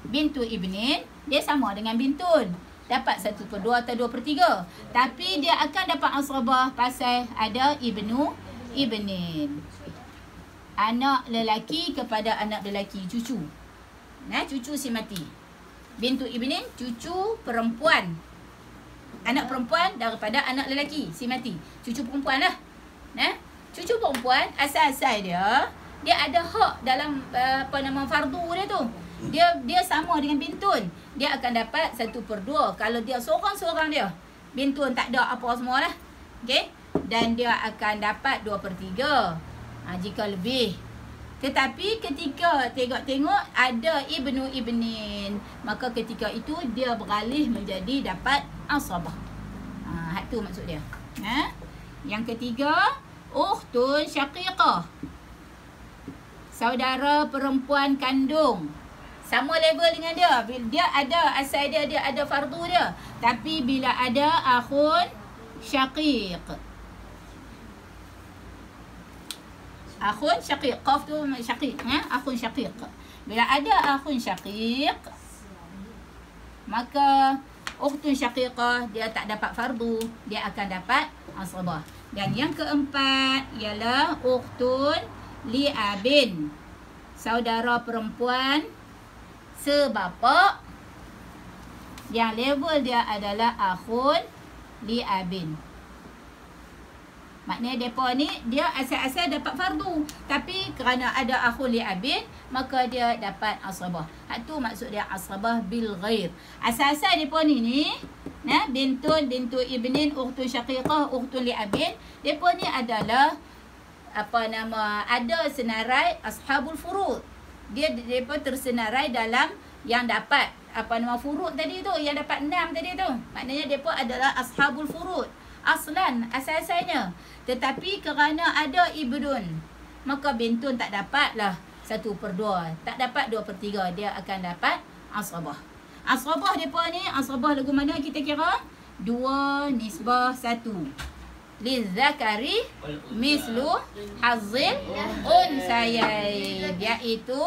Bintu ibnin, dia sama dengan bintun. Dapat 1/2 atau 2/3. Tapi dia akan dapat asabah pasal ada ibnu ibnin. Anak lelaki kepada anak lelaki, cucu. Cucu si mati. Bintu ibnin, cucu perempuan. Anak perempuan daripada anak lelaki si mati. Cucu perempuan lah. Cucu perempuan, asal-asal dia ada hak dalam fardu dia tu. Dia sama dengan bintun. Dia akan dapat 1/2. Kalau dia seorang-seorang dia, bintun tak ada apa semua lah. Okey? Dan dia akan dapat 2/3. Jika lebih. Tetapi ketika tengok-tengok ada ibnu ibnin, maka ketika itu dia beralih menjadi dapat asabah. Hak tu maksud dia. Yang ketiga, ukhtun syaqiqah. Saudara perempuan kandung. Sama level dengan dia. Dia ada asal dia ada fardu dia. Tapi bila ada akhun syaqiq. Akhun syaqiq. Qaf tu syaqiq. Akhun syaqiq. Bila ada akhun syaqiq, maka ukhtun syaqiqah dia tak dapat fardu. Dia akan dapat asabah. Dan yang keempat ialah ukhtun li'abin. Saudara perempuan sebapa yang level dia adalah akhun li'abin. Maknanya mereka ni dia asal-asal dapat fardu, tapi kerana ada akhun li'abin maka dia dapat asabah. Hak tu maksud dia asabah bil ghair. Asal-asal mereka ni bintun, bintu ibnin, ukhtun syaqiqah, ukhtun li'abin, mereka ni adalah ada senarai ashabul furud. Mereka tersenarai dalam yang dapat furud tadi tu, yang dapat 6 tadi tu. Maknanya mereka adalah ashabul furud aslan, asal-asalnya. Tetapi kerana ada ibnun, maka bintun tak dapatlah 1/2, tak dapat 2/3. Dia akan dapat asabah. Asabah mereka ni, asabah lagu mana kita kira? 2 nisbah 1. Lizzakari mislu hazzil unsayain, iaitu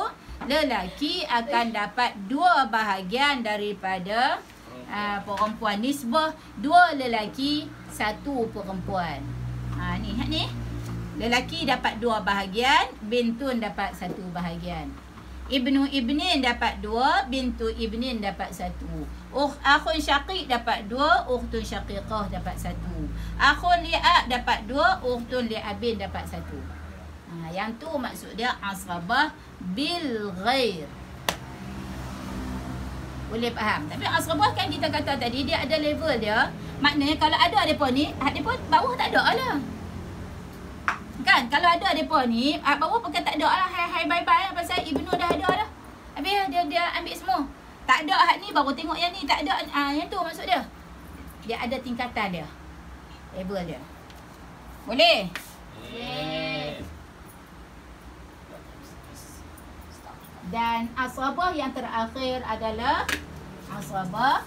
lelaki akan dapat 2 bahagian daripada perempuan. Nisbah 2 lelaki 1 perempuan. Ni lelaki dapat 2 bahagian, bintun dapat 1 bahagian. Ibnu ibnin dapat 2, bintu ibnin dapat 1. Akhun syaqiq dapat 2, ukhtun syaqiqah dapat 1. Akhun li'ab dapat 2, ukhtun li'abin dapat 1. Yang tu maksud dia asabah bil ghair. Boleh faham? Tapi asabah kan kita kata tadi dia ada level dia. Maknanya kalau ada depa ni, depa bawah tak ada lah. Kan? Kalau ada depa ni, bawah pakai tak ada lah. Hai bye-bye lah. Pasal ibnu dah ada dah. Habis dia ambil semua. Tak ada hak ni baru tengok yang ni. Tak ada. Yang tu maksud dia. Dia ada tingkatan dia. Level dia. Boleh? Dan asabah yang terakhir adalah asabah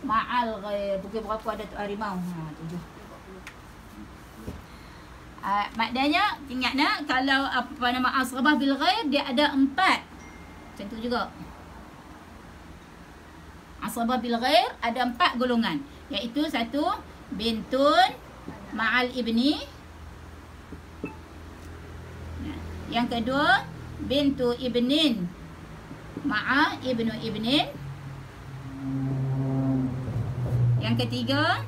ma'al ghair. Pukul berapa ada tu harimau? 7. Maknanya ingat kalau asabah bil ghair dia ada 4. Macam tu juga. Asabah bil ghair ada 4 golongan, iaitu 1 bintun ma'al ibni. Yang kedua bintu ibnin ma'a ibnu ibnin. Yang ketiga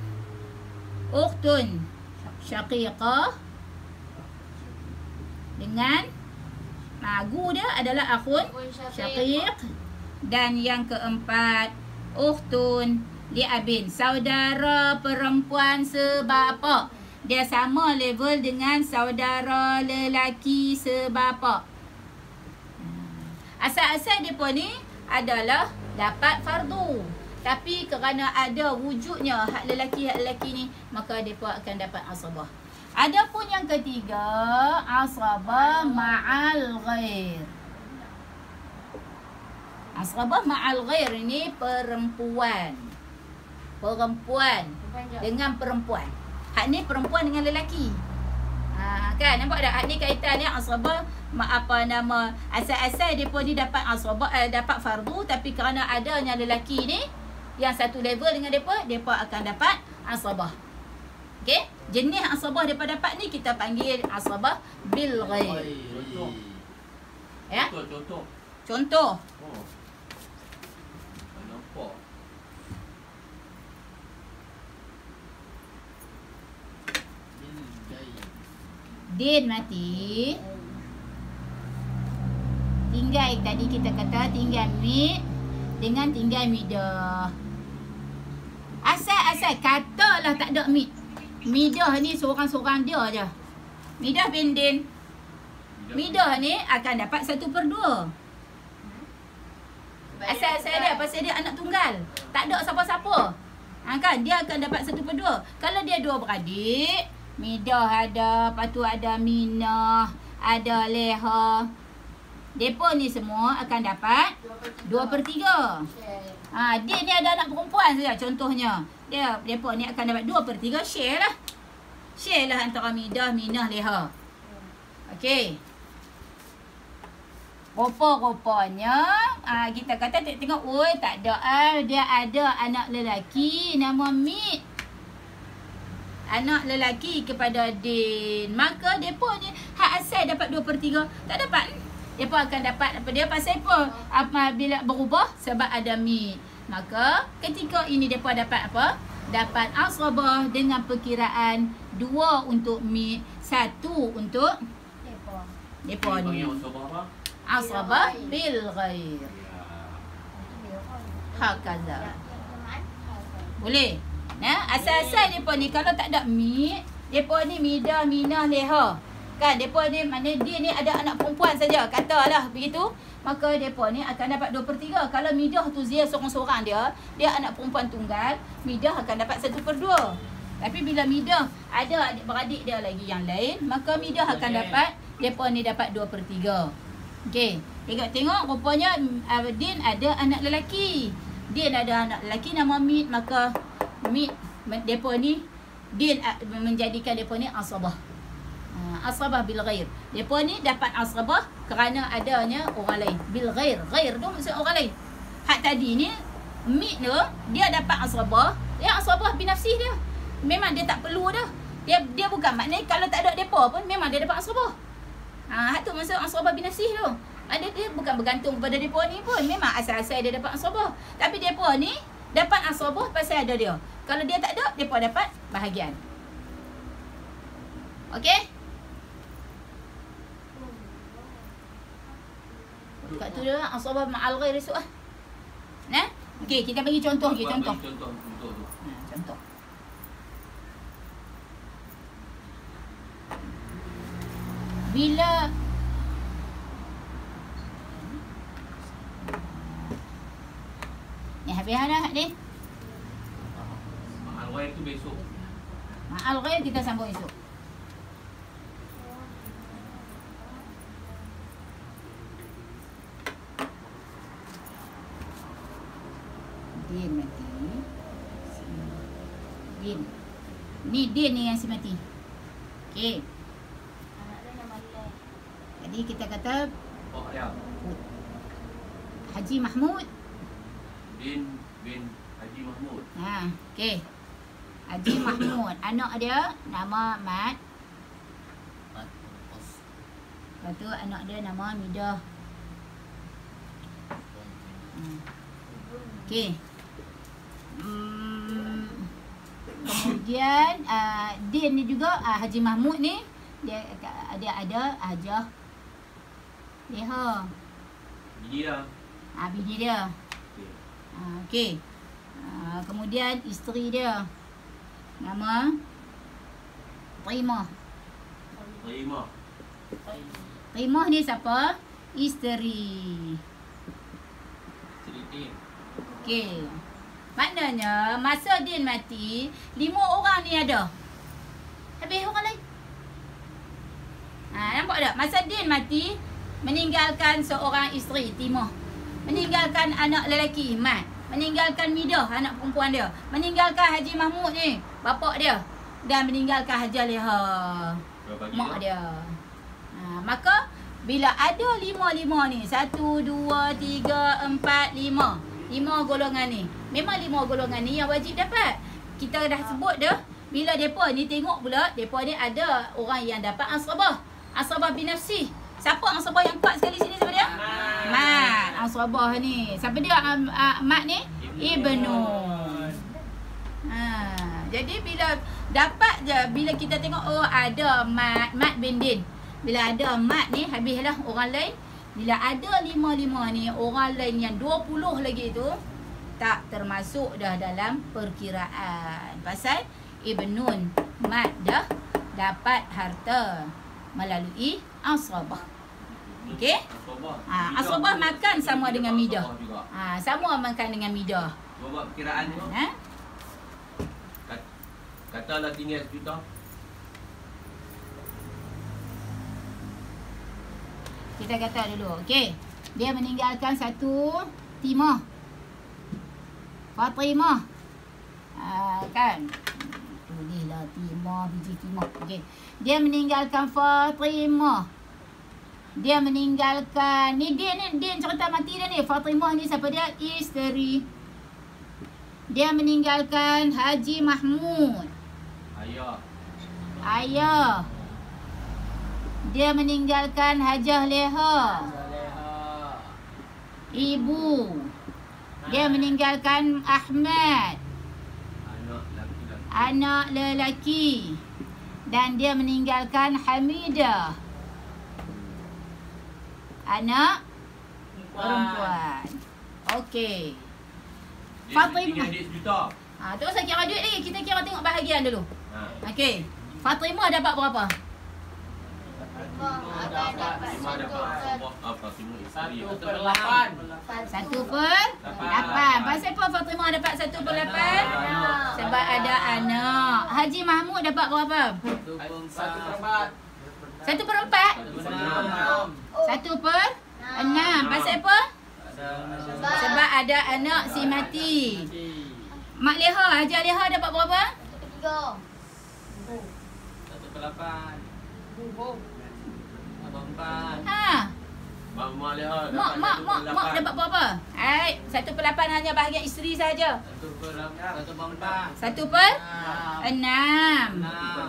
ukhtun syaqiqah dengan gu dia adalah akhun syaqiq. Dan yang keempat ukhtun li'abin, saudara perempuan sebapa. Dia sama level dengan saudara lelaki sebapa. Asal-asal mereka ni adalah dapat fardu, tapi kerana ada wujudnya hak lelaki ni, maka mereka akan dapat asabah. Adapun yang ketiga, asabah ma'al ghair. Asabah ma'al ghair ini perempuan. perempuan dengan perempuan. Hak ni perempuan dengan lelaki. Kan nampak tak? Hak ni kaitan ni asabah asal-asal depa ni dapat asabah dapat fardu, tapi kerana adanya lelaki ni yang satu level dengan depa akan dapat asabah. Okey, jenis asabah depa dapat ni kita panggil asabah bil ghair. Ya? Contoh.
Oh. Nampak.
Din mati. Tinggal tadi kita kata tinggal mid dengan tinggal midah. Asal katalah tak ada mid. Midah ni seorang-seorang dia je. Midah bin din. Midah ni akan dapat 1/2. Asal dia pasal dia anak tunggal. Tak ada siapa-siapa. Kan dia akan dapat 1/2. Kalau dia dua beradik, Midah ada, lepas tu ada Minah, ada Leha. Depa ni semua akan dapat 2/3. Dia ni ada anak perempuan saja contohnya. Depa ni akan dapat 2/3, share lah. Share lah antara Midah, Minah, Leha. Okey. Rupa-rupanya kita kata tengok, oi tak ada dia ada anak lelaki nama Mid. Anak lelaki kepada Din. Maka depa ni hak asal dapat 2/3, tak dapat. Depa akan dapat apa dia pasal apa bila berubah sebab ada Mid. Maka ketika ini depa dapat apa? Dapat asabah dengan perkiraan 2 untuk Mid, 1 untuk depa ni. Asabah bil ghair. Hakaza. Boleh? Nah, asal-asal depa ni kalau tak ada Mid, depa ni Midah, Minah, Leha. Kan depa ni mana dia ni ada anak perempuan saja, katalah begitu. Maka depa ni akan dapat 2/3. Kalau Midah tu dia seorang-seorang dia anak perempuan tunggal, Midah akan dapat 1/2. Tapi bila Midah ada adik-beradik dia lagi yang lain, maka Midah akan dapat, depa ni dapat 2/3. Okey, tengok rupanya Din ada anak lelaki. Din ada anak lelaki nama Mid, maka Mid depa ni Din menjadikan depa ni asabah. Asabah bil ghair. Depa ni dapat asabah kerana adanya orang lain. Bil ghair. Ghair tu maksud orang lain. Hak tadi ni Mid tu dia dapat asabah, dia asabah binafsih dia. Memang dia tak perlu dah. Dia bukan maknanya kalau tak ada depa pun memang dia dapat asabah. Hak tu maksud asabah binafsih tu. Dia bukan bergantung kepada depa ni pun. Memang asal-asal dia dapat asabah. Tapi depa ni dapat asabah pasal ada dia. Kalau dia tak ada, depa dapat bahagian. Okey? Kat tu dia asabah ma'al ghair esok ah. Nah? Okey, kita bagi contoh lagi, contoh. Contoh. Bila ni habis dah ni.
Ma'al ghair tu besok.
Ma'al ghair kita sambung esok. Din mati. Din. Ni Din ni yang si mati. Okey. Jadi kita kata Haji Mahmud bin Haji Mahmud. Okey. Haji Mahmud, anak dia nama Mat. Lepas tu anak dia nama Midah. Okey. Kemudian Din ni juga Haji Mahmud ni dia ada Hajah Leha.
Bini dia.
Bini dia. Okey. Kemudian isteri dia nama Rimah. Rimah ni siapa? Isteri. Okey. Maknanya masa Din mati, 5 orang ni ada. Habis orang lain. Nampak tak? Masa Din mati, meninggalkan seorang isteri, Timah. Meninggalkan anak lelaki, Mat. meninggalkan Midah, anak perempuan dia. Meninggalkan Haji Mahmud ni, bapak dia. Dan meninggalkan Hajah Leha, mak dia. Maka bila ada 5 ni, 1, 2, 3, 4, 5. 5 golongan ni. Memang 5 golongan ni yang wajib dapat. Kita dah sebut dah. Bila mereka ni tengok pula, mereka ni ada orang yang dapat asrabah. Asrabah binafsi. Siapa asrabah yang kuat sekali sini, siapa dia? Mat. Asrabah ni. Siapa dia Mat ni? Ibnun. Jadi bila dapat je, bila kita tengok ada Mat bin Din. Bila ada Mat ni, habislah orang lain. Bila ada 5 ni, orang lain yang 20 lagi tu tak termasuk dah dalam perkiraan. Pasal Ibnun Mat dah dapat harta melalui asrabah. Okey? Asrabah makan sama dengan Midah. Sama makan dengan Midah.
Buat perkiraan tu. Katalah tinggal 1 juta.
Kita kata dulu. Okey. Dia meninggalkan 1 timah. Fatimah. Kan? Tulislah timah, biji timah. Okey. Dia meninggalkan Fatimah. Dia meninggalkan Din cerita mati dia ni. Fatimah ni siapa dia? Isteri. Dia meninggalkan Haji Mahmud. Ayah. Dia meninggalkan Hajah Leha. Ibu. Dia meninggalkan Ahmad. Anak lelaki. Dan dia meninggalkan Hamidah. Anak perempuan. Okey. Fatimah. Terus saya kira duit ni. Kita kira tengok bahagian dulu. Okey. Fatimah dapat berapa?
Satu per 8.
1/8. Pasal apa Fatimah dapat 1/8? Sebab ada anak. Haji Mahmud dapat berapa?
1/4.
1/4? 1/6. Pasal apa? Sebab ada anak si mati. Mak Leha, Hajah Leha dapat berapa?
1/8.
Mak dapat berapa? 1/8 hanya bahagian isteri saja. 1/6.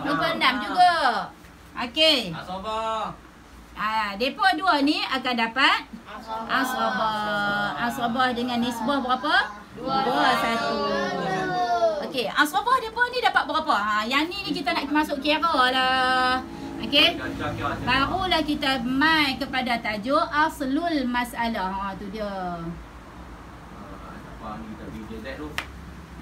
2/6 juga. Okey. Depa dua ni akan dapat asrabah dengan nisbah berapa? 2/1. Okey, asrabah depa ni dapat berapa? Yang ni kita nak masuk kira lah. Okey. Barulah kita mai kepada tajuk aslul masalah. Tu dia.
Apa ni kita video Z tu?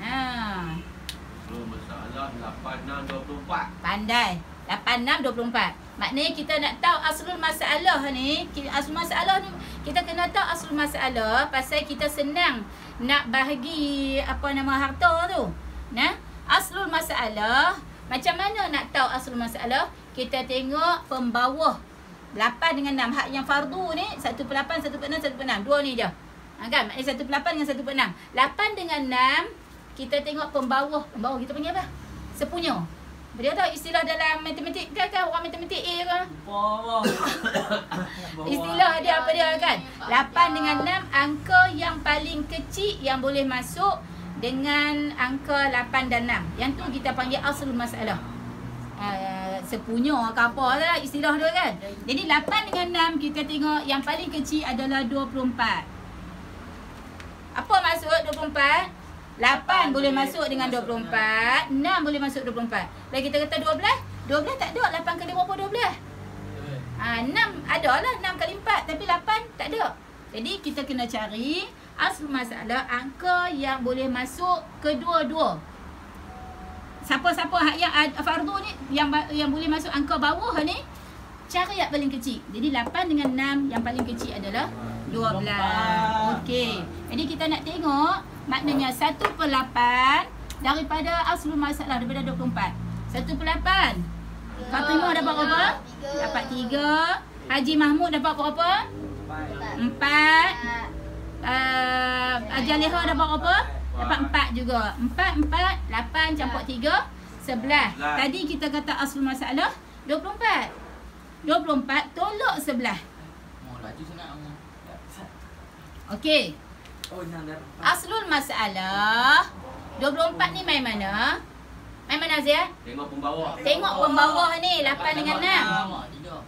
Aslul masalah 8624.
Pandai. 8624. Maknanya kita nak tahu aslul masalah ni, aslul masalah ni kita kena tahu aslul masalah pasal kita senang nak bahagi harta tu. Aslul masalah, macam mana nak tahu aslul masalah? Kita tengok pembawah 8 dengan 6. Hak yang fardu ni 1/8, 1/6, 1/6. Dua ni je. Kan? Maknanya 1/8 dengan 1/6. 8 dengan 6, kita tengok pembawah. Pembawah kita panggil apa? Sepunya. Dia tahu istilah dalam matematik kan? Orang matematik A kan? Istilah dia apa dia kan? 8 dengan 6, angka yang paling kecil yang boleh masuk dengan angka 8 dan 6. Yang tu kita panggil aslul masalah. Sepunya ke apa lah istilah dia kan. Jadi 8 dengan 6 kita tengok yang paling kecil adalah 24. Apa maksud 24? 8 boleh masuk dengan 24, 6 boleh masuk 24. Lalu kita kata 12, 12 tak ada. 8 kali berapa 12? 6 ada lah, 6 kali 4, tapi 8 tak ada. Jadi kita kena cari aslul masalah angka yang boleh masuk kedua-dua. Siapa-siapa yang fardu ni yang boleh masuk angka bawah ni, cari yang paling kecil. Jadi 8 dengan 6 yang paling kecil adalah 12. Okey. Jadi kita nak tengok maknanya 1/8 daripada aslul masalah daripada 24. 1/8. Fatimah dapat berapa? Dapat 3. Haji Mahmud dapat berapa? 4. Jaleha dapat berapa? Dapat 4 juga. 4, 8 campur 3, 11. Tadi kita kata aslul masalah 24. 24 tolak 11.
Laju sangat.
Okey. Aslul masalah 24 ni main mana? Main mana Zia?
Tengok pembawa.
Tengok pembawah ni 8 dengan 6.
3.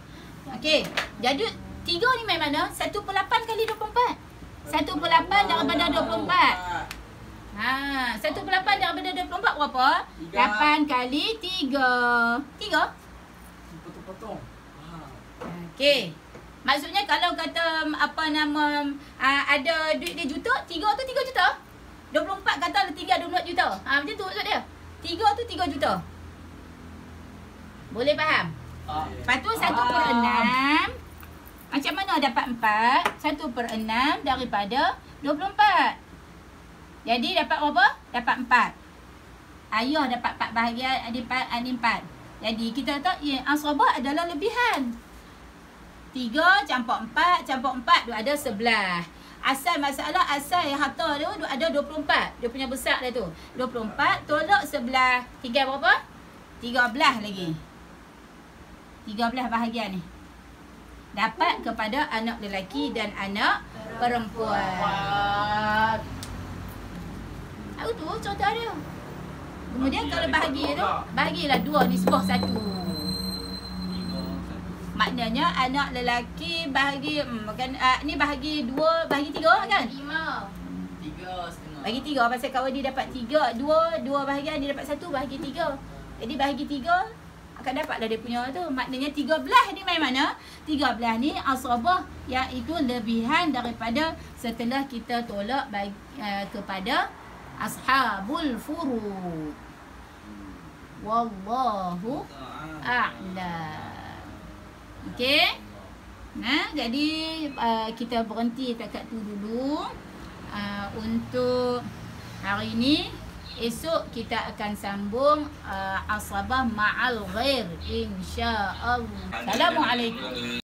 Okey. Jadi 3 ni main mana? 1/8 kali 24. 1/8 daripada 24. 1/8 daripada 24 berapa? 8 kali 3. 3?
Potong-potong.
Okey. Maksudnya kalau kata ada duit dia juta, 3 tu 3 juta. 24 kata tinggal 24 juta. Macam tu maksud dia. 3 tu 3 juta. Boleh faham? Lepas tu 1/6. Macam mana dapat 4? 1/6 daripada 24. Jadi dapat berapa? Dapat 4. Ayah dapat 4 bahagian, adik 4. Jadi kita kata asabah adalah lebihan. 3 campur 4 campur 4 dia ada 11. Asal masalah asal yang harta dia ada 24. Dia punya besar dia tu. 24 tolak 11. Tinggal berapa? 13 lagi. 13 bahagian ni. Dapat kepada anak lelaki dan anak perempuan. Tahu tu contoh dia. Kemudian kalau bahagi tu, bahagilah 2 nisbah 1. Maknanya anak lelaki bahagi ni bahagi 2, bahagi 3 kan?
5.
3,5.
Bagi 3 pasal kawan dia dapat 3, 2 bahagian dia dapat 1 bahagi 3. Jadi bahagi 3 akan dapatlah dia punya tu. Maknanya 13 ni main mana? 13 ni asabah iaitu lebihan daripada setelah kita tolak kepada ashabul furud. Wallahu a'lam. Okey. Jadi kita berhenti dekat tu dulu untuk hari ini. Esok kita akan sambung asabah ma'al ghair insya-Allah. Assalamualaikum.